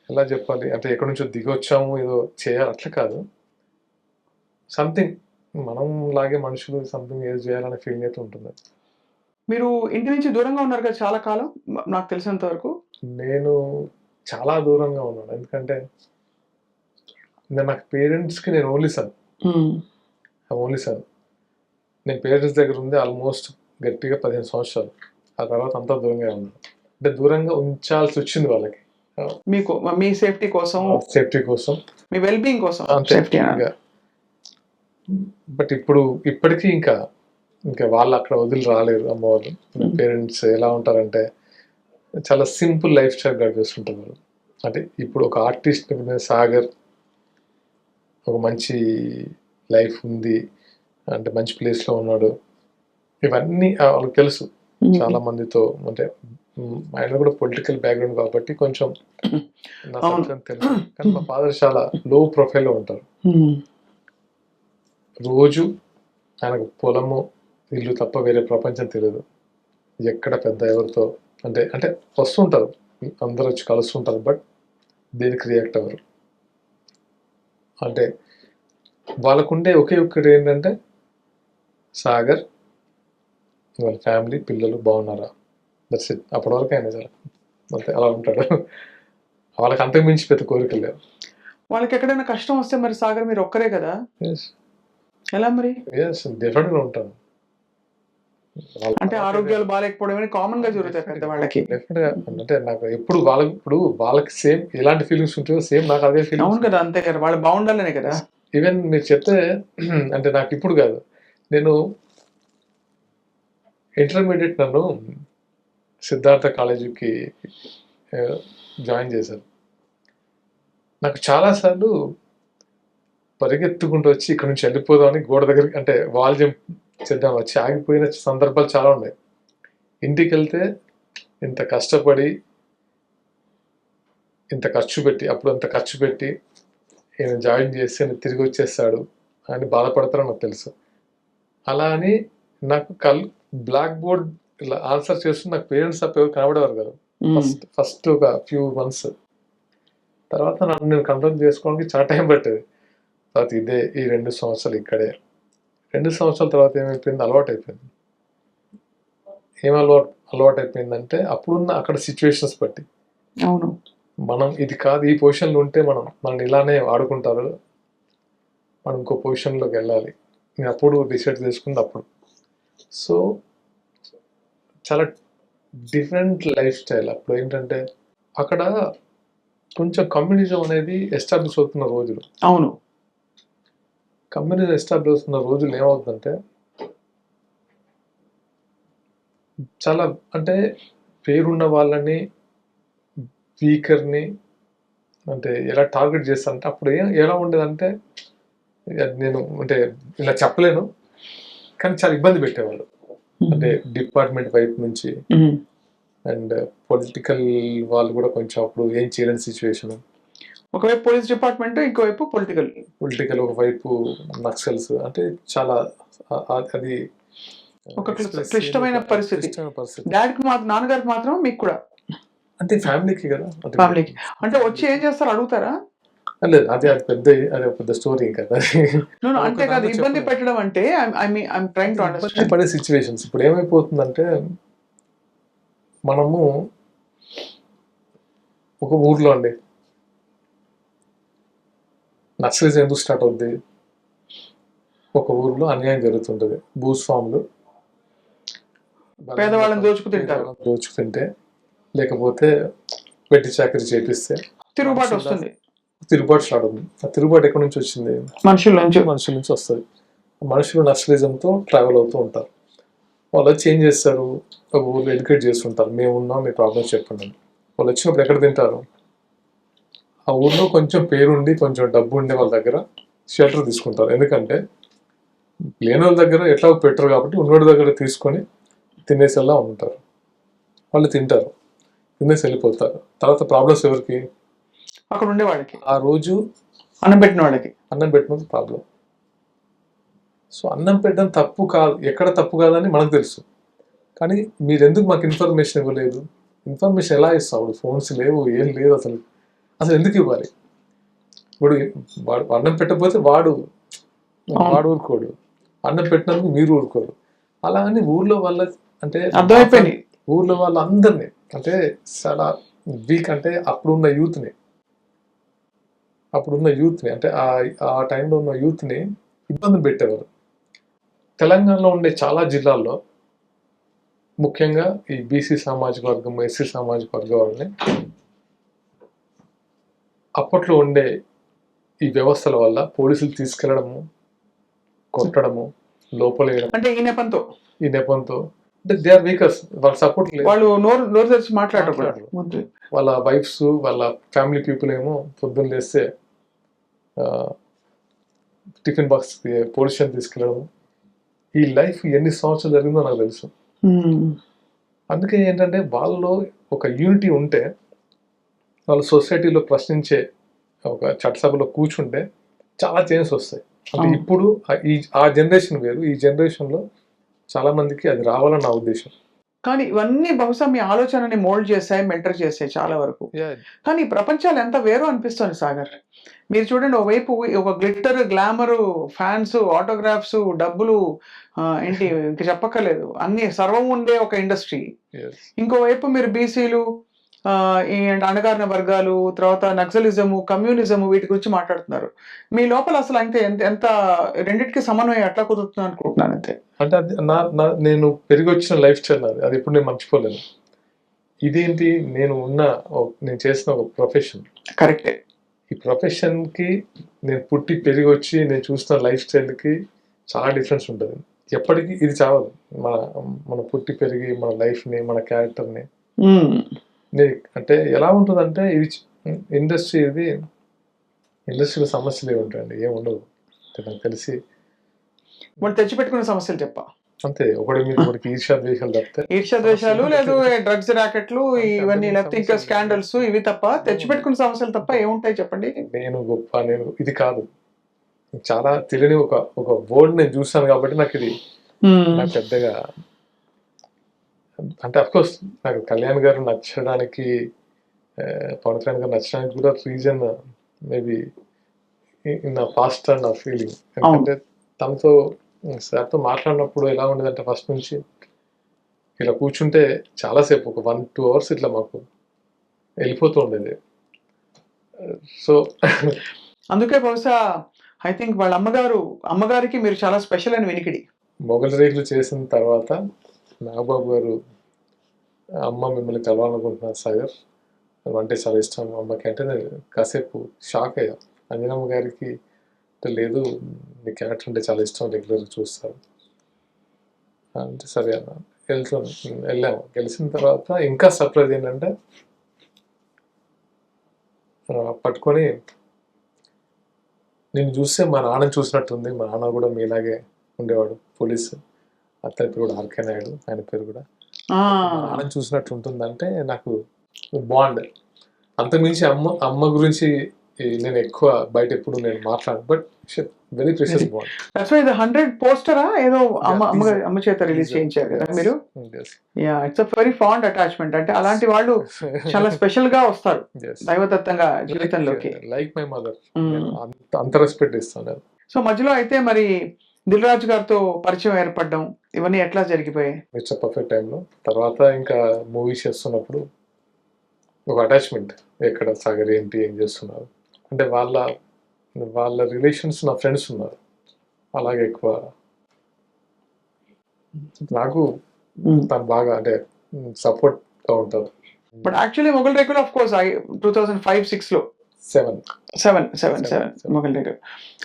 ఎలా చెప్పాలి అంటే ఎక్కడి నుంచో దిగొచ్చాము ఏదో చేయాలి అట్లా కాదు, సంథింగ్ మనం లాగే మనుషులు సంథింగ్ ఏదో చేయాలనే ఫీలింగ్ అయితే ఉంటుంది. మీరు ఇంటి నుంచి దూరంగా ఉన్నారు కదా చాలా కాలం, నాకు తెలిసినంత వరకు. నేను చాలా దూరంగా ఉన్నాను, ఎందుకంటే నాకు పేరెంట్స్కి నేను ఓన్లీ సన్. నేను పేరెంట్స్ దగ్గర ఉంది ఆల్మోస్ట్ గట్టిగా 15 సంవత్సరాలు. ఆ తర్వాత అంతా దూరంగా ఉన్నాను. అంటే దూరంగా ఉంచాల్సి వచ్చింది వాళ్ళకి, మీకు మీ సేఫ్టీ కోసం, మీ వెల్బీయింగ్ కోసం. బట్ ఇప్పటికీ ఇంకా వాళ్ళు అక్కడ వదిలి రాలేరు. అమ్మ వాళ్ళు పేరెంట్స్ ఎలా ఉంటారంటే చాలా సింపుల్ లైఫ్ స్టైల్ గడిపేస్తుంటారు వాళ్ళు. అంటే ఇప్పుడు ఒక ఆర్టిస్ట్ సాగర్ ఒక మంచి లైఫ్ ఉంది అంటే మంచి ప్లేస్లో ఉన్నాడు, ఇవన్నీ వాళ్ళకి తెలుసు. చాలా మందితో అంటే ఆయన కూడా పొలిటికల్ బ్యాక్గ్రౌండ్ కాబట్టి కొంచెం నా అవును. సత్యం తెలుసు. కానీ మా ఫాదర్ చాలా లో ప్రొఫైల్లో ఉంటారు. రోజు ఆయనకు పొలము ఇల్లు తప్ప వేరే ప్రపంచం తెలియదు. ఎక్కడ పెద్ద ఎవరితో అంటే అంటే వస్తుంటారు, అందరూ వచ్చి కలుస్తుంటారు, బట్ దేనికి రియాక్ట్ అవ్వరు. అంటే వాళ్ళకుండే ఒకే ఒక్కటి ఏంటంటే సాగర్ వాళ్ళ ఫ్యామిలీ పిల్లలు బాగున్నారా, దట్స్ ఇట్. అప్పటి వరకు ఆయన చాలా అంతే అలా ఉంటాడు. వాళ్ళకి అంతకు మించి పెద్ద కోరికలు లేవు. వాళ్ళకి ఎక్కడైనా కష్టం వస్తే మరి సాగర్ మీరు ఒక్కరే కదా, ఎలా మరి? డెఫినెట్గా ఉంటాను. అంటే ఆరోగ్యాలు బాగాలేకపోవడం కామన్ గా జరుగుతాయి పెద్దవాళ్ళకి. డెఫినెట్గా అంటే నాకు ఎప్పుడు వాళ్ళకి సేమ్ ఎలాంటి ఫీలింగ్స్ ఉంటాయో సేమ్ నాకు అదే అవును ఫీలింగ్స్. కదా, అంతే కదా, వాళ్ళు బాగుండాలనే కదా. ఈవెన్ మీరు చెప్తే అంటే నాకు ఇప్పుడు కాదు, నేను ఇంటర్మీడియట్ నన్ను సిద్ధార్థ కాలేజీకి జాయిన్ చేశారు. నాకు చాలాసార్లు పరిగెత్తుకుంటూ వచ్చి ఇక్కడ నుంచి వెళ్ళిపోదామని గోడ దగ్గరికి అంటే వాల్ జంప్ చేద్దాం వచ్చి ఆగిపోయిన సందర్భాలు చాలా ఉన్నాయి. ఇంటికి వెళ్తే ఇంత కష్టపడి ఇంత ఖర్చు పెట్టి అప్పుడు అంత ఖర్చు పెట్టి ఈయన జాయిన్ చేసి ఆయన తిరిగి వచ్చేస్తాడు అని బాధపడతారో నాకు తెలుసు. అలా అని నాకు బ్లాక్ బోర్డ్ ఇలా ఆన్సర్ చేస్తూ నాకు పేరెంట్స్ తప్ప ఎవరు కనబడేవారు కదా. ఫస్ట్ ఒక ఫ్యూ మంత్స్ తర్వాత నన్ను నేను కంట్రోల్ చేసుకోవడానికి చాలా టైం పట్టేది. తర్వాత ఇదే ఈ 2 సంవత్సరాలు ఇక్కడే. 2 సంవత్సరాల తర్వాత ఏమైపోయింది, అలవాటు అయిపోయింది. ఏం అలవాటు అయిపోయిందంటే అప్పుడున్న అక్కడ సిచ్యువేషన్స్ బట్టి అవును, మనం ఇది కాదు ఈ పొజిషన్లో ఉంటే మనం ఇలానే వాడుకుంటారు, మనం ఇంకో పొజిషన్లోకి వెళ్ళాలి. నేను అప్పుడు డిసైడ్ చేసుకుంది అప్పుడు. సో చాలా డిఫరెంట్ లైఫ్ స్టైల్. అప్పుడు ఏంటంటే అక్కడ కొంచెం కమ్యూనిజం అనేది ఎస్టాబ్లిష్ అవుతున్న రోజులు. అవును, కమ్యూనిజం ఎస్టాబ్లిష్ అవుతున్న రోజులు ఏమవుతుందంటే చాలా అంటే పేరున్న వాళ్ళని వీకర్ని అంటే ఎలా టార్గెట్ చేస్తానంటే అప్పుడు ఎలా ఉండేదంటే నేను అంటే ఇలా చెప్పలేను, కానీ చాలా ఇబ్బంది పెట్టేవాళ్ళు. అంటే డిపార్ట్మెంట్ వైపు నుంచి అండ్ పొలిటికల్ వాళ్ళు కూడా కొంచెం అప్పుడు ఏం చేయలేని సిచ్యువేషన్. ఒకవైపు పోలీస్ డిపార్ట్మెంట్, ఇంకోవైపు పొలిటికల్, ఒకవైపు నక్సల్స్. అంటే చాలా అది ఒక క్లిష్టమైన పరిస్థితి. డాడీకి నాన్నగారికి మాత్రం, మీకు కూడా అంటే ఫ్యామిలీకి కదా, ఫ్యామిలీకి. అంటే వచ్చి ఏం చేస్తారు అడుగుతారా? లేదు అది పెద్ద స్టోరీ ఇంకా. అంతే కాదు, ఇబ్బంది పెట్టడం అంటే ఇబ్బంది పడే సిచ్యువేషన్స్. ఇప్పుడు ఏమైపోతుందంటే మనము ఒక ఊర్లో అండి నక్సలిజం ఎందుకు స్టార్ట్ అవుద్ది, ఒక ఊర్లో అన్యాయం జరుగుతుంటది, భూస్వాములు పేదవాళ్ళని దోచుకుతింటే లేకపోతే వెట్టి చాకరీ చేపిస్తే తిరుగుబాటు వస్తుంది, తిరుగుబాటు స్టార్ట్ అవుతుంది. ఆ తిరుగుబాటు ఎక్కడి నుంచి వచ్చింది, మనుషుల నుంచి వస్తుంది. మనుషులు నక్సలిజంతో ట్రావెల్ అవుతూ ఉంటారు. వాళ్ళు వచ్చి ఏం చేస్తారు, ఒక ఊళ్ళో ఎడ్యుకేట్ చేస్తుంటారు, మేము ఉన్నాం మీ ప్రాబ్లమ్స్ చెప్పండి. వాళ్ళు వచ్చినప్పుడు ఎక్కడ తింటారు, ఆ ఊర్లో కొంచెం పేరుండి కొంచెం డబ్బు ఉండే వాళ్ళ దగ్గర షెల్టర్ తీసుకుంటారు. ఎందుకంటే లేని వాళ్ళ దగ్గర ఎట్లా పెట్టరు కాబట్టి ఉన్నోడి దగ్గర తీసుకొని తినేసేలా ఉంటారు. వాళ్ళు తింటారు, తినేసి వెళ్ళిపోతారు. తర్వాత ప్రాబ్లమ్స్ ఎవరికి, అక్కడ ఉండే వాళ్ళకి, ఆ రోజు అన్నం పెట్టిన వాళ్ళకి. అన్నం పెట్టినది ప్రాబ్లం. సో అన్నం పెట్టడం తప్పు కాదు, ఎక్కడ తప్పు కాదని మనకు తెలుసు, కానీ మీరు ఎందుకు మాకు ఇన్ఫర్మేషన్ ఇవ్వలేదు? ఇన్ఫర్మేషన్ ఎలా ఇస్తావు? ఫోన్స్ లేవు, ఏం లేదు, అసలు ఎందుకు ఇవ్వాలి? ఇప్పుడు వాడు అన్నం పెట్టకపోతే వాడు ఊరుకోడు, అన్నం పెట్టినందుకు మీరు ఊరుకోరు. అలా అని ఊర్లో వాళ్ళ అంటే అర్థమైపోయింది, ఊర్లో వాళ్ళందరినీ అంటే చాలా వీక్ అంటే అప్పుడున్న యూత్ని అంటే ఆ టైంలో ఉన్న యూత్ని ఇబ్బంది పెట్టేవారు. తెలంగాణలో ఉండే చాలా జిల్లాల్లో ముఖ్యంగా ఈ బీసీ సామాజిక వర్గం, ఎస్సీ సామాజిక వర్గం వాళ్ళని అప్పట్లో ఉండే ఈ వ్యవస్థల వల్ల పోలీసులు తీసుకెళ్లడము, కొట్టడము, లోపలేయడం. అంటే ఈ నెపంతో అంటే దే ఆర్ వీకర్స్, వాళ్ళ సపోర్ట్ లేదు, వాళ్ళు నోరు తెరిచి మాట్లాడరు. వాళ్ళ వైఫ్స్ వాళ్ళ ఫ్యామిలీ పీపుల్ ఏమో పొద్దున్న లేస్తే టిఫిన్ బాక్స్ పోలీస్ స్టేషన్ తీసుకెళ్ళడం. ఈ లైఫ్ ఎన్ని సంవత్సరాలు జరిగిందో నాకు తెలుసు. అందుకే ఏంటంటే వాళ్ళలో ఒక యూనిటీ ఉంటే, వాళ్ళు సొసైటీలో ప్రశ్నించే ఒక చట్టసభలో కూర్చుంటే చాలా చేంజెస్ వస్తాయి. అంటే అవును. ఇప్పుడు ఆ జనరేషన్ వేరు. ఈ జనరేషన్‌లో చాలా మందికి అది రావాలని నా ఉద్దేశం. కానీ ఇవన్నీ బహుశా మీ ఆలోచనని మోల్డ్ చేశాయి, మెంటర్ చేశాయి చాలా వరకు. యాహ్! కానీ ఈ ప్రపంచాలు ఎంత వేరో అనిపిస్తుంది సాగర్. మీరు చూడండి ఓవైపు ఒక గ్లిట్టర్, గ్లామరు, ఫ్యాన్స్, ఆటోగ్రాఫ్స్, డబ్బులు ఏంటి ఇంక చెప్పక్కర్లేదు. అన్నీ సర్వం ఉండే ఒక ఇండస్ట్రీ. యెస్. ఇంకోవైపు మీరు బీసీలు ఈ అణగారిన వర్గాలు, తర్వాత నక్సలిజము, కమ్యూనిజము వీటి గురించి మాట్లాడుతున్నారు. మీ లోపల అసలు అంటే ఎంత ఎంత రెండిటికి సమన్వయం ఎట్లా కుదురుతుంది అనుకుంటున్నాను అంతే. అంటే అది నేను పెరిగొచ్చిన లైఫ్ స్టైల్ నాది. అది ఎప్పుడు నేను మర్చిపోలేను. ఇదేంటి నేను చేసిన ఒక ప్రొఫెషన్. కరెక్టే. ఈ ప్రొఫెషన్‌కి నేను పుట్టి పెరిగొచ్చి నేను చూసిన లైఫ్ స్టైల్‌కి చాలా డిఫరెన్స్ ఉంటది. ఎప్పటికి ఇది చావదు. మన మన పుట్టి పెరిగి మన లైఫ్‌ని, మన క్యారెక్టర్‌ని హ్మ్. అంటే ఎలా ఉంటదంటే ఇది ఇండస్ట్రీలో సమస్యలు ఏముంటాయండి? ఏముండవు. అంటే నాకు తెలిసి వాళ్ళు తెచ్చిపెట్టుకునే సమస్యలు చెప్పా. అంతే. ఒకడి మీద ఒకడికి ఈర్ష్య, ద్వేషాలు తప్పితే ఈర్ష్య ద్వేషాలు లేదు డ్రగ్స్ ర్యాకెట్లు అంతే, ఇవన్నీ అంతకుమించి లేకపోతే ఇంకా సమస్యలు స్కాండల్స్ ఇవి తప్ప తెచ్చిపెట్టుకునే సమస్యలు తప్ప ఏముంటాయి చెప్పండి? నేను ఇది కాదు. చాలా తెలియని ఒక వర్డ్ నేను చూసాను కాబట్టి నాకిది నాకు పెద్దగా అంటే అఫ్‌కోర్స్ నాకు కళ్యాణ్ గారు నచ్చడానికి పవన్ కళ్యాణ్ గారు నచ్చడానికి కూడా reason maybe in the past and నా ఫీలింగ్. ఎందుకంటే తనతో సార్‌తో మాట్లాడినప్పుడు ఎలా ఉండేదంటే ఫస్ట్ నుంచి ఇలా కూర్చుంటే చాలా సేపు ఒక 1, 2 అవర్స్ ఇట్లా మాకు వెళ్ళిపోతూ ఉండేది. సో అందుకే బహుశా ఐ థింక్ వాళ్ళ అమ్మగారికి మీరు చాలా స్పెషల్ అని వినికిడి. మొగలి రేకులు చేసిన తర్వాత నాగబాబు గారు, "అమ్మ మిమ్మల్ని కలవాలనుకుంటున్నారు సాగర్. నువ్వంటే చాలా ఇష్టం అమ్మకి" అంటే నేను కాసేపు షాక్ అయ్యా. అంజనమ్మ గారికి లేదు నీ క్యారెక్టర్ అంటే చాలా ఇష్టం రెగ్యులర్‌గా చూస్తారు. అంటే సరే అన్న. వెళ్ళాము. గెలిచిన తర్వాత ఇంకా సర్ప్రైజ్ ఏంటంటే పట్టుకొని నిన్ను చూస్తే మా నాన్నని చూసినట్టుంది. మా నాన్న కూడా మీలాగే ఉండేవాడు పోలీసు. అతని పేరు కూడా ఆర్‌కే నాయుడు. ఆయన పేరు కూడా. ఆ! మా నాన్నని చూసినట్టు ఉంటుందంటే నాకు బాండ్. అంతకుమించి అమ్మ గురించి నేను ఎక్కువ బయట ఎప్పుడు నేను మాట్లాడను. But very precious bond. That's why the 100 పోస్టరా ఏదో teaser. అమ్మ చేత రిలీజ్ చేయించారు కదా మీరు? Yes. Yeah! It's a very fond attachment. అంటే అలాంటి వాళ్ళు చాలా స్పెషల్‌గా వస్తారు Yes. దైవదత్తంగా జీవితంలోకి. Like my mother. హ్మ్. నేను అంత రెస్పెక్ట్ ఇస్తాను నేను. సో మధ్యలో అయితే మరి దిల్ రాజు గారితో పరిచయం ఏర్పడడం ఇవన్నీ ఎట్లా జరిగిపోయాయి? ఇట్స్ ఎ పర్ఫెక్ట్ టైంలో. తర్వాత ఇంకా మూవీస్ చేస్తున్నప్పుడు ఒక అటాచ్‌మెంట్. ఎక్కడ సాగర్ ఏంటి? ఏం చేస్తున్నారు? అంటే వాళ్ళ రిలేషన్స్ నా ఫ్రెండ్స్ ఉన్నారు. అలాగే ఎక్కువ నాకు తను బాగా అంటే సపోర్ట్‌గా ఉంటారు. బట్ యాక్చువల్లీ మొగల్ రేకులు ఆఫ్ కోర్స్ 2005, 6లో 7 7 మొగల్ రేకులు.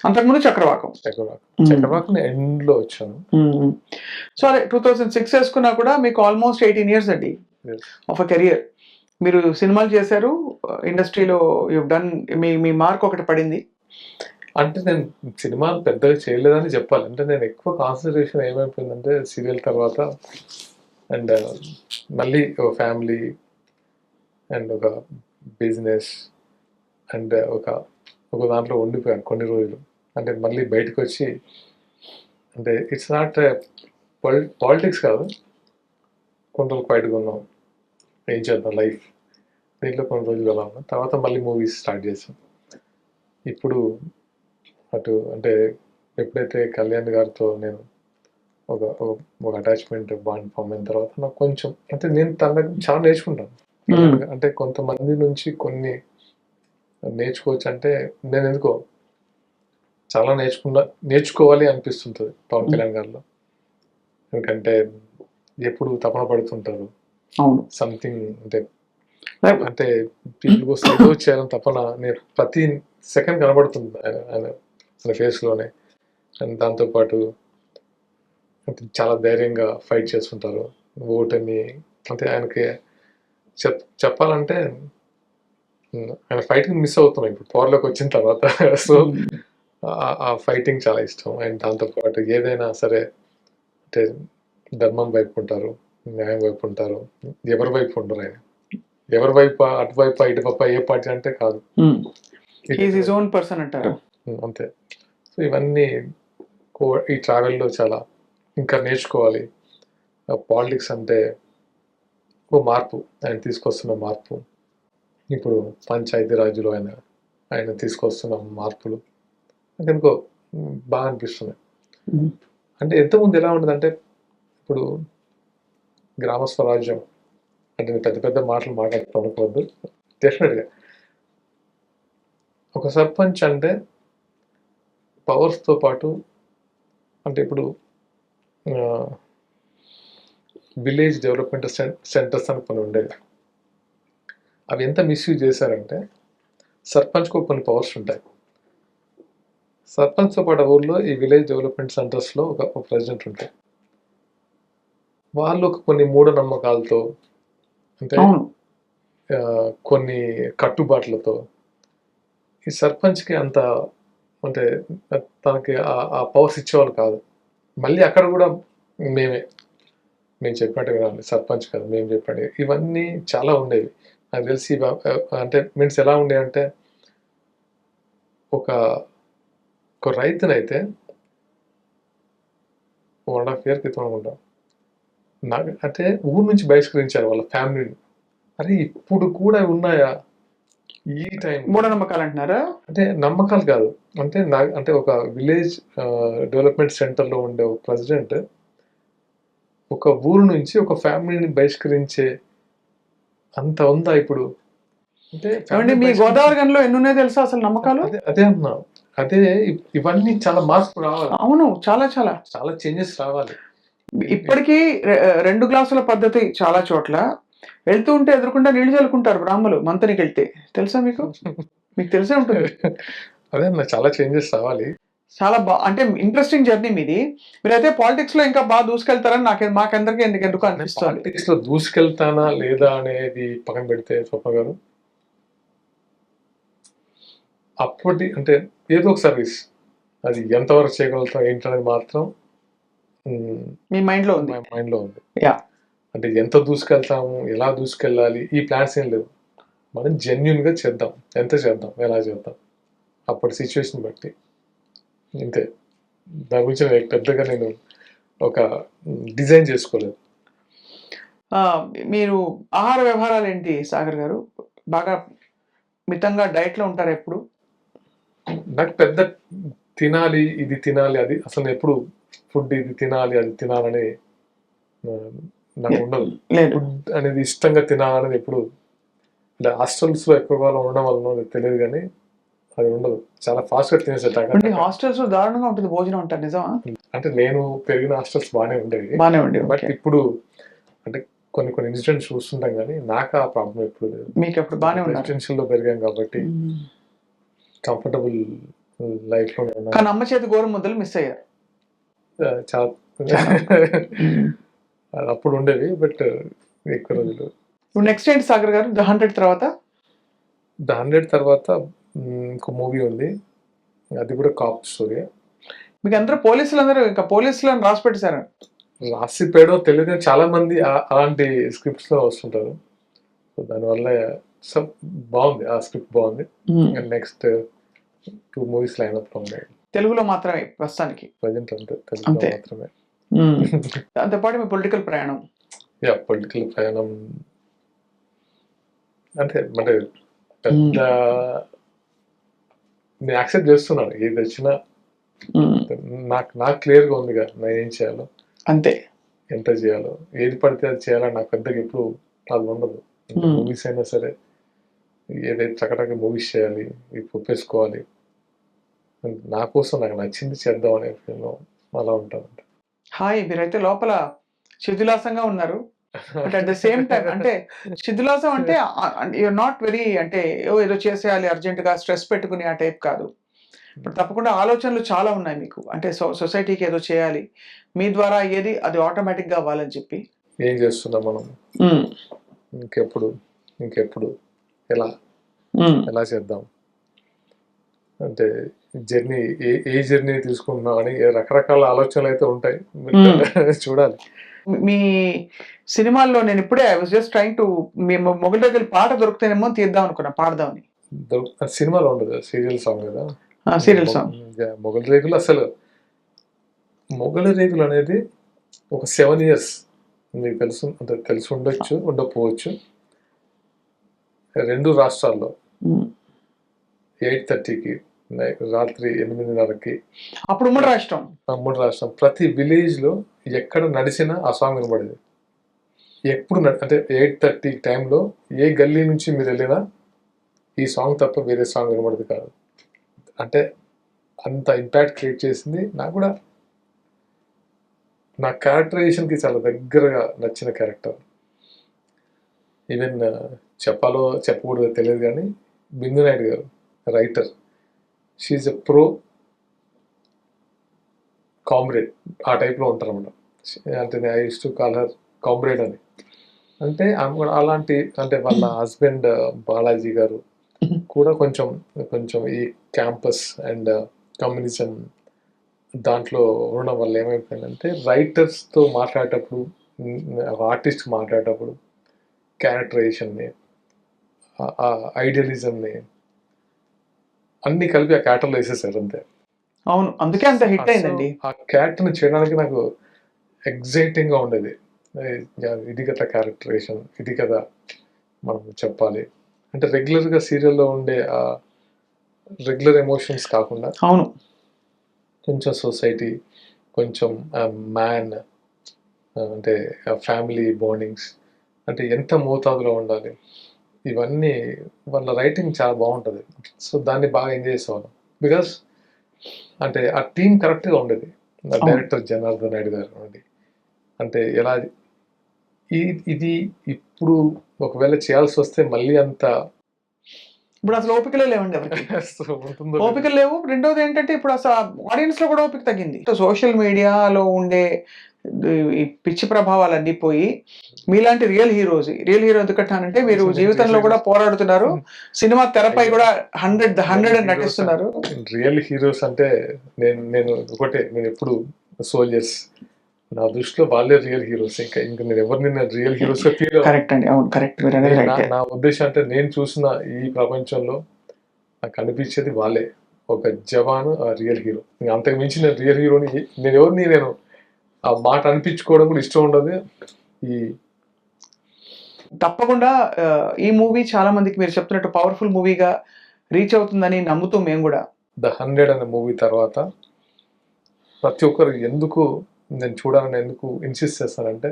అంతకుముందు చక్రవాకం. చక్రవాకం ఎండ్‌లో వచ్చాను. సో అదే 2006 వేసుకున్నా కూడా మీకు ఆల్మోస్ట్ 18 ఇయర్స్ అండి Yes. Of a career. మీరు సినిమాలు చేశారు, ఇండస్ట్రీలో యువ్ డన్ మీ మార్క్ ఒకటి పడింది. అంటే నేను సినిమాలు పెద్దగా చేయలేదని చెప్పాలి. అంటే నేను ఎక్కువ కాన్సంట్రేషన్ ఏమైపోయిందంటే సీరియల్ తర్వాత అండ్ మళ్ళీ ఒక ఫ్యామిలీ అండ్ ఒక బిజినెస్ అండ్ ఒక దాంట్లో ఉండిపోయాను కొన్ని రోజులు. అంటే మళ్ళీ బయటకొచ్చి అంటే ఇట్స్ నాట్ పాలిటిక్స్ కాదు. కొన్ని రోజులు క్వైట్‌గా ఉన్నాం. ఏం చేద్దాం లైఫ్. దీంట్లో కొన్ని రోజులు అలా ఉన్నాం. తర్వాత మళ్ళీ మూవీస్ స్టార్ట్ చేశాం. ఇప్పుడు అంటే ఎప్పుడైతే కళ్యాణ్ గారితో నేను ఒక అటాచ్‌మెంట్ బాండ్ ఫార్మ్ అయిన తర్వాత నాకు కొంచెం అంటే నేను తన దగ్గర చాలా నేర్చుకుంటాను. అంటే కొంతమంది నుంచి కొన్ని నేర్చుకోవచ్చు అంటే నేను ఎందుకో చాలా నేర్చుకోవాలి అనిపిస్తుంటది పవన్ కళ్యాణ్ గారిలో. ఎందుకంటే ఎప్పుడు తపన పడుతుంటారు. అవును. సంథింగ్ అంటే పీపుల్ కోసం ఏదో చేయాలని తపన నేను ప్రతి సెకండ్ కనబడుతుంది ఆయన ఫేస్‌లోనే. అండ్ దాంతోపాటు చాలా ధైర్యంగా ఫైట్ చేస్తుంటారు. ఓటమి అంటే ఆయనకి చెప్పాలంటే ఆయన ఫైటింగ్ మిస్ అవుతున్నాం ఇప్పుడు పవర్‌లోకి వచ్చిన తర్వాత. సో ఆ ఫైటింగ్ చాలా ఇష్టం. అండ్ దాంతోపాటు ఏదైనా సరే అంటే ధర్మం వైపు ఉంటారు. న్యాయం వైపు ఉంటారు, ఎవరి వైపు ఉండరు ఆయన. ఎవరి వైపు, అటువైపు ఇటువైపు ఏ పార్టీ అంటే కాదు, ఈజ్ హిజ్ ఓన్ పర్సన్ అంటారు. అంతే. సో ఇవన్నీ ఈ ట్రావెల్లో చాలా ఇంకా నేర్చుకోవాలి. పాలిటిక్స్ అంటే ఓ మార్పు, ఆయన తీసుకొస్తున్న మార్పు, ఇప్పుడు పంచాయతీరాజ్లో ఆయన తీసుకొస్తున్న మార్పులు నాకు ఎందుకో బాగా అనిపిస్తుంది. అంటే ఎంతమంది ఎలా ఉండదంటే, ఇప్పుడు గ్రామ స్వరాజ్యం అంటే నేను పెద్ద పెద్ద మాటలు మాట్లాడుతూ అనుకోవద్దు, డెఫినెట్గా ఒక సర్పంచ్ అంటే పవర్స్తో పాటు, అంటే ఇప్పుడు విలేజ్ డెవలప్మెంట్ సెంటర్స్ అని కొన్ని ఉండేవి, అవి ఎంత మిస్యూజ్ చేశారంటే సర్పంచ్కు కొన్ని పవర్స్ ఉంటాయి. సర్పంచ్తో పాటు ఊళ్ళో ఈ విలేజ్ డెవలప్మెంట్ సెంటర్స్లో ఒక ప్రెసిడెంట్ ఉంటాయి. వాళ్ళు కొన్ని మూఢనమ్మకాలతో, అంటే కొన్ని కట్టుబాట్లతో ఈ సర్పంచ్కి అంత, అంటే తనకి ఆ పవర్స్ ఇచ్చేవాళ్ళు కాదు. మళ్ళీ అక్కడ కూడా మేము చెప్పినట్టు వినాలి, సర్పంచ్ కాదు మేము చెప్పండి, ఇవన్నీ చాలా ఉండేవి నాకు తెలిసి. అంటే మీన్స్ ఎలా ఉండేవి అంటే, ఒక రైతునైతే 1.5 year క్రితం అనుకుంటా, నాకు అంటే ఊరు నుంచి బహిష్కరించారు వాళ్ళ ఫ్యామిలీని. అరే ఇప్పుడు కూడా ఉన్నాయా ఈ టైం? మూఢనమ్మకాలు అంటున్నారా? అంటే నమ్మకాలు కాదు, అంటే ఒక విలేజ్ డెవలప్మెంట్ సెంటర్లో ఉండే ఒక ప్రెసిడెంట్ ఒక ఊరు నుంచి ఒక ఫ్యామిలీని బహిష్కరించే అంత ఉందా ఇప్పుడు? అంటే మీ గోదావరి గనిలో ఎన్ని ఉన్నాయో తెలుసా అసలు నమ్మకాలు? అదే అన్నా, అదే ఇవన్నీ చాలా మార్పు రావాలి. అవును, చాలా చాలా చాలా చేంజెస్ రావాలి. ఇప్పటికీ 2 గ్లాసుల పద్ధతి చాలా చోట్ల, వెళ్తూ ఉంటే ఎదురుకుండా నీళ్లు చల్లుకుంటారు బ్రాహ్మలు మంతనికి వెళ్తే, తెలుసా మీకు? మీకు తెలిసే ఉంటుంది. అదే అన్న, చాలా చేంజెస్ రావాలి. చాలా అంటే ఇంట్రెస్టింగ్ జర్నీ మీది. మీరైతే పాలిటిక్స్ లో ఇంకా బాగా దూసుకెళ్తారని మాకందరికి ఎందుకు అనిపిస్తుంది. పాలిటిక్స్ లో దూసుకెళ్తానా లేదా అనేది పక్కన పెడితే స్వప్న గారు, అప్పటి అంటే ఏదో ఒక సర్వీస్, అది ఎంతవరకు చేయగలుగుతాం ఏంటనేది మాత్రం మీ మైండ్ లో ఉంది. అంటే ఎంత దూసుకెళ్తాము, ఎలా దూసుకెళ్ళాలి, ఈ ప్లాన్స్ ఏం లేవు. మనం జెన్యున్ గా చేద్దాం, ఎంత చేద్దాం, ఎలా చేద్దాం, అప్పటి సిచ్యువేషన్ బట్టి ఇంతే. దాని గురించి పెద్దగా నేను ఒక డిజైన్ చేసుకోలేదు. మీరు ఆహార వ్యవహారాలు ఏంటి సాగర్ గారు? బాగా మితంగా డైట్ లో ఉంటారు ఎప్పుడు? నాకు పెద్ద తినాలి ఇది తినాలి అది అసలు ఎప్పుడు ఫుడ్ ఇది తినాలి అది తినాలని నాకు ఉండదు. ఫుడ్ అనేది ఇష్టంగా తినాలనేది ఎప్పుడు, అంటే హాస్టల్స్ లో ఎక్కువ కాలం ఉండడం వల్ల తెలియదు, కానీ అది ఉండదు. చాలా ఫాస్ట్ గా తినేసేట. హాస్టల్స్ లో దారుణంగా ఉంటుంది భోజనం అంటారు, నిజమా? అంటే నేను పెరిగిన హాస్టల్స్ బాగానే ఉండేవి, బట్ ఇప్పుడు అంటే కొన్ని ఇన్సిడెంట్స్ చూస్తుంటాం, కానీ నాకు ఆ ప్రాబ్లం ఎప్పుడు లేదు. మీకు ఎప్పుడు బాగానే ఉంది, రెసిడెన్షియల్ లో పెరిగాం కాబట్టి కంఫర్టబుల్ లైఫ్ లో. కానీ అమ్మ చేతి గోరు ముద్దలు మిస్ అయ్యారు చాలా అప్పుడు ఉండేవి, బట్ ఎక్కువ రోజులు. నెక్స్ట్ ఏంటి సాగర్ గారు? ద 100 తర్వాత? ద 100 తర్వాత ఇంకో మూవీ ఉంది, అది కూడా కాప్ స్టోరీ. మీకు అందరూ పోలీసులందరూ ఇంకా పోలీసులను రాసి పెట్టేశారు? రాసి పేడో తెలియదు, చాలా మంది అలాంటి స్క్రిప్ట్స్ లో వస్తుంటారు. సో దానివల్ల బాగుంది, ఆ స్క్రిప్ట్ బాగుంది. నెక్స్ట్ 2 మూవీస్ లైన్ అప్ లో ఉన్నాయి, తెలుగులో మాత్రమే ప్రస్తుతానికి ప్రజెంట్ తెలుగులో మాత్రమే. దాంతోపాటు మీ పొలిటికల్ ప్రయాణం? పొలిటికల్ ప్రయాణం అంటే పెద్ద నేను యాక్సెప్ట్ చేస్తున్నాను, ఏది వచ్చినా నాకు క్లియర్గా ఉందిగా నేను ఏం చేయాలో, అంతే. ఎంత చేయాలో, ఏది పడితే అది చేయాలని నాకు పెద్దగా ఎప్పుడు అది ఉండదు. మూవీస్ అయినా సరే ఏదైతే చక్కగా మూవీస్ చేయాలి, ఒప్పేసుకోవాలి, నా కోసం నాకు నచ్చింది చేద్దాం అనే ఫీల్లో అలా ఉంటాను. హాయ్, మీరైతే లోపల శిథిలాసంగా ఉన్నారు, but at the same time అంటే శిథిలాసం అంటే యూఆర్ నాట్ వెరీ, అంటే ఏదో చేసేయాలి అర్జెంట్ గా స్ట్రెస్ పెట్టుకుని ఆ టైప్ కాదు. ఇప్పుడు తప్పకుండా ఆలోచనలు చాలా ఉన్నాయి మీకు, అంటే సొసైటీకి ఏదో చేయాలి, మీ ద్వారా ఏది అది ఆటోమేటిక్ గా అవ్వాలని చెప్పి. ఏం చేస్తున్నాం మనం, ఇంకెప్పుడు ఎలా చేద్దాం, అంటే జర్నీ ఏ జర్నీ తీసుకుంటున్నాం అని రకరకాల ఆలోచనలు అయితే ఉంటాయి, చూడాలి. మీ సినిమాల్లో నేను ఇప్పుడే I was just trying to మీ మొగలి రేకులు పాట దొరుకుతానేమో తీద్దాం అనుకున్నా, పాడదామని. సినిమాలో ఉండదు, సీరియల్ సాంగ్ కదా. సీరియల్ సాంగ్ మొగలి రేకులు అసలు మొగలి రేకులు అనేది ఒక 7 years మీకు తెలుసు, అంటే తెలిసి ఉండొచ్చు ఉండకపోవచ్చు. 2 రాష్ట్రాల్లో 8:30కి రాత్రి 8:30కి అప్పుడు ఉమ్మడి రాష్ట్రం 3 రాష్ట్రం ప్రతి విలేజ్ లో ఎక్కడ నడిచినా ఆ సాంగ్ వినబడేది. ఎప్పుడు అంటే 8:30 టైంలో ఏ గల్లీ నుంచి మీరు వెళ్ళినా ఈ సాంగ్ తప్ప వేరే సాంగ్ వినబడదు కాదు. అంటే అంత ఇంపాక్ట్ క్రియేట్ చేసింది. నాకు కూడా నా క్యారెక్టరైజేషన్కి చాలా దగ్గరగా నచ్చిన క్యారెక్టర్. ఈవెన్ చెప్పాలో చెప్పకూడదో తెలియదు కానీ Bindu Naidu garu writer, she's a pro comrade ఆ టైప్లో ఉంటారు అన్నమాట. అంటే I use to call her comrade అని. అంటే ఆమె కూడా అలాంటి, అంటే వాళ్ళ హస్బెండ్ బాలాజీ గారు కూడా కొంచెం కొంచెం ఈ క్యాంపస్ అండ్ కమ్యూనిజం దాంట్లో ఉండడం వల్ల ఏమైపోయిందంటే రైటర్స్తో మాట్లాడేటప్పుడు, ఆర్టిస్ట్ మాట్లాడేటప్పుడు క్యారెక్టరైజేషన్ని, ఐడియలిజంని అన్ని కలిపి ఆ క్యారెక్టర్లో వేసేసారు అంతే. అవును, అందుకే అంత హిట్ అయిందండి. ఆ క్యారెక్టర్ని చేయడానికి నాకు ఎగ్జైటింగ్గా ఉండేది. ఇది కదా క్యారెక్టరైజేషన్, ఇది కదా మనం చెప్పాలి అంటే రెగ్యులర్గా సీరియల్లో ఉండే రెగ్యులర్ ఎమోషన్స్ కాకుండా అవును, కొంచెం సొసైటీ, కొంచెం మ్యాన్, అంటే ఫ్యామిలీ బాండింగ్స్ అంటే ఎంత మోతాదులో ఉండాలి, ఇవన్నీ వాళ్ళ రైటింగ్ చాలా బాగుంటుంది. సో దాన్ని బాగా ఎంజాయ్ చేసేవాళ్ళం. బికాస్ అంటే ఆ టీం కరెక్ట్గా ఉండేది. డైరెక్టర్ జనార్దన్ నాయుడు గారు అండి, అంటే ఎలా ఇది ఇప్పుడు ఒకవేళ చేయాల్సి వస్తే మళ్ళీ అంత ఇప్పుడు అసలు ఓపికలే లేవండి ఎవరికి, ఓపికలు లేవు. రెండోది ఏంటంటే ఇప్పుడు అసలు ఆడియన్స్ లో కూడా ఓపిక తగ్గింది. సోషల్ మీడియాలో ఉండే ఈ పిచ్చి ప్రభావాలన్నీ పోయి మీలాంటి రియల్ హీరో ఎందుకంటానంటే మీరు జీవితంలో కూడా పోరాడుతున్నారు, సినిమా తెరపై కూడా 100 నటిస్తున్నారు. రియల్ హీరోస్ అంటే నేను ఒకటే, నేను ఎప్పుడు సోల్జర్స్, నా దృష్టిలో వాళ్ళే రియల్ హీరోస్. ఇంకా నేను ఎవరిని రియల్ హీరోస్ గా ఫీల్. కరెక్ట్ అండి, అవును కరెక్ట్. నా ఉద్దేశం అంటే నేను చూసిన ఈ ప్రపంచంలో నాకు అనిపించేది వాళ్ళే ఒక జవాన్, రియల్ హీరో. అంతకు మించి నేను రియల్ హీరోని నేను ఎవరిని నేను ఆ మాట అనిపించుకోవడం కూడా ఇష్టం ఉండదు. ఈ తప్పకుండా ఈ మూవీ చాలా మందికి మీరు చెప్తున్నట్టు పవర్ఫుల్ మూవీగా రీచ్ అవుతుందని నమ్ముతూ మేము కూడా ద 100 అనే మూవీ తర్వాత ప్రతి ఒక్కరు ఎందుకు నేను చూడాలని ఎందుకు ఇన్సిస్ట్ చేస్తానంటే,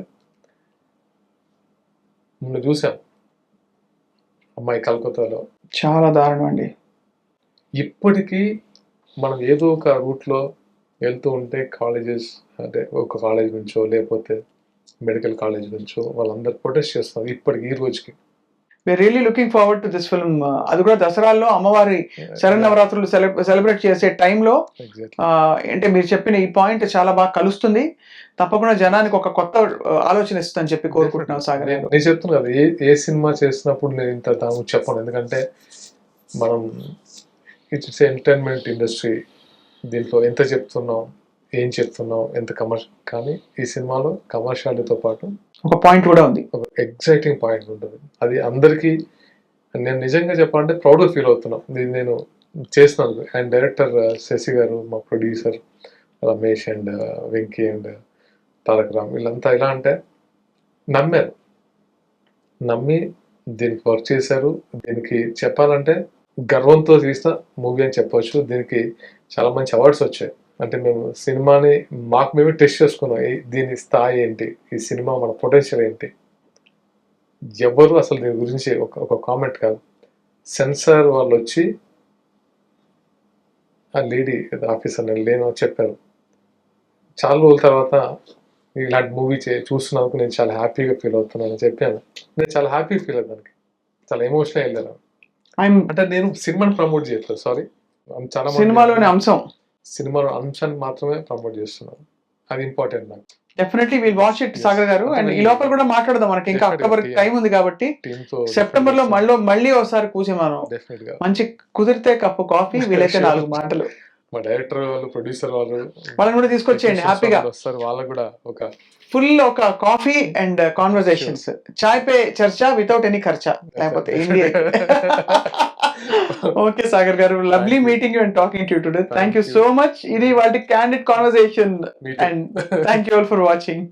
నిన్ను చూసాం అమ్మాయి కలకత్తాలో, చాలా దారుణం అండి. ఇప్పటికీ మనం ఏదో ఒక రూట్లో వెళ్తూ ఉంటే కాలేజెస్, అంటే ఒక కాలేజ్ నుంచో లేకపోతే మెడికల్ కాలేజ్ నుంచో వాళ్ళందరూ ప్రొటెస్ట్ చేస్తున్నారు ఇప్పటికి ఈ రోజుకి. We are really looking forward to this film. అది కూడా దసరాల్లో అమ్మవారి శరన్నవరాత్రులు సెలబ్రేట్ చేసే టైంలో అంటే మీరు చెప్పిన ఈ పాయింట్ చాలా బాగా కలుస్తుంది. తప్పకుండా జనానికి ఒక కొత్త ఆలోచన ఇస్తుందని చెప్పి కోరుకుంటున్నాం. సాగర్, నేను చెప్తున్నాను కదా, ఏ సినిమా చేసినప్పుడు నేను ఇంత చెప్పను, ఎందుకంటే మనం ఇట్స్ ఎంటర్టైన్మెంట్ ఇండస్ట్రీ, దీంట్లో ఎంత చెప్తున్నాం, ఏం చెప్తున్నాం, ఎంత కమర్షియల్. కానీ ఈ సినిమాలో కమర్షియాలిటీతో పాటు ఒక పాయింట్ కూడా ఉంది, ఒక ఎగ్జైటింగ్ పాయింట్ ఉంటుంది. అది అందరికీ నేను నిజంగా చెప్పాలంటే ప్రౌడ్గా ఫీల్ అవుతున్నాం ఇది నేను చేసినందుకు. అండ్ డైరెక్టర్ శశి గారు, మా producer Ramesh and Venky and Taraka Ram, వీళ్ళంతా ఎలా అంటే నమ్మి దీనికి వర్క్ చేశారు. దీనికి చెప్పాలంటే గర్వంతో తీసిన మూవీ అని చెప్పవచ్చు. దీనికి చాలా మంచి అవార్డ్స్ వచ్చాయి. అంటే మేము సినిమాని మాకు మేమే టెస్ట్ చేసుకున్నాం, దీని స్థాయి ఏంటి, ఈ సినిమా మన పొటెన్షియల్ ఏంటి. ఎవరు అసలు దీని గురించి ఒక కామెంట్ కాదు. సెన్సార్ వాళ్ళు వచ్చి ఆ లేడీ ఆఫీసర్ నేను చెప్పారు, చాలా రోజుల తర్వాత ఇలాంటి మూవీ చూస్తున్నందుకు నేను చాలా హ్యాపీగా ఫీల్ అవుతున్నాను చెప్పాను. నేను చాలా హ్యాపీ ఫీల్ అయ్యాను, చాలా ఎమోషనల్ వెళ్ళాను. అంటే నేను సినిమాని ప్రమోట్ చేయట్లేదు, సారీ, చాలా సినిమాలోని అంశాన్ని మాత్రమే ప్రమోట్ చేస్తున్నాను. అది ఇంపార్టెంట్ నాకు. Definitely will watch it Sagar గారు. అండ్ ఈ లోపల కూడా మాట్లాడదాం, మనకి ఇంకా అక్టోబర్ టైం ఉంది కాబట్టి సెప్టెంబర్ లో మళ్ళీ ఒకసారి కూర్చొని మనం మంచి కుదిరితే కప్పు కాఫీ, వీలైతే 4 మాటలు మా డైరెక్టర్ వాళ్ళు, ప్రొడ్యూసర్ వాళ్ళు, వాళ్ళని కూడా తీసుకొచ్చేయండి technicians హ్యాపీగా. వాళ్ళు వస్తారు. వాళ్ళకు కూడా ఒక ఫుల్ ఒక coffee and conversations, chai pay చర్చా వితౌట్ ఎనీ ఖర్చా, లేకపోతే ఇండియా. ఓకే సాగర్ గారు, lovely you. Meeting you and talking to you today. Thank you you. So much. ఇది వాళ్ళ candid conversation Me too. And thank you all for watching.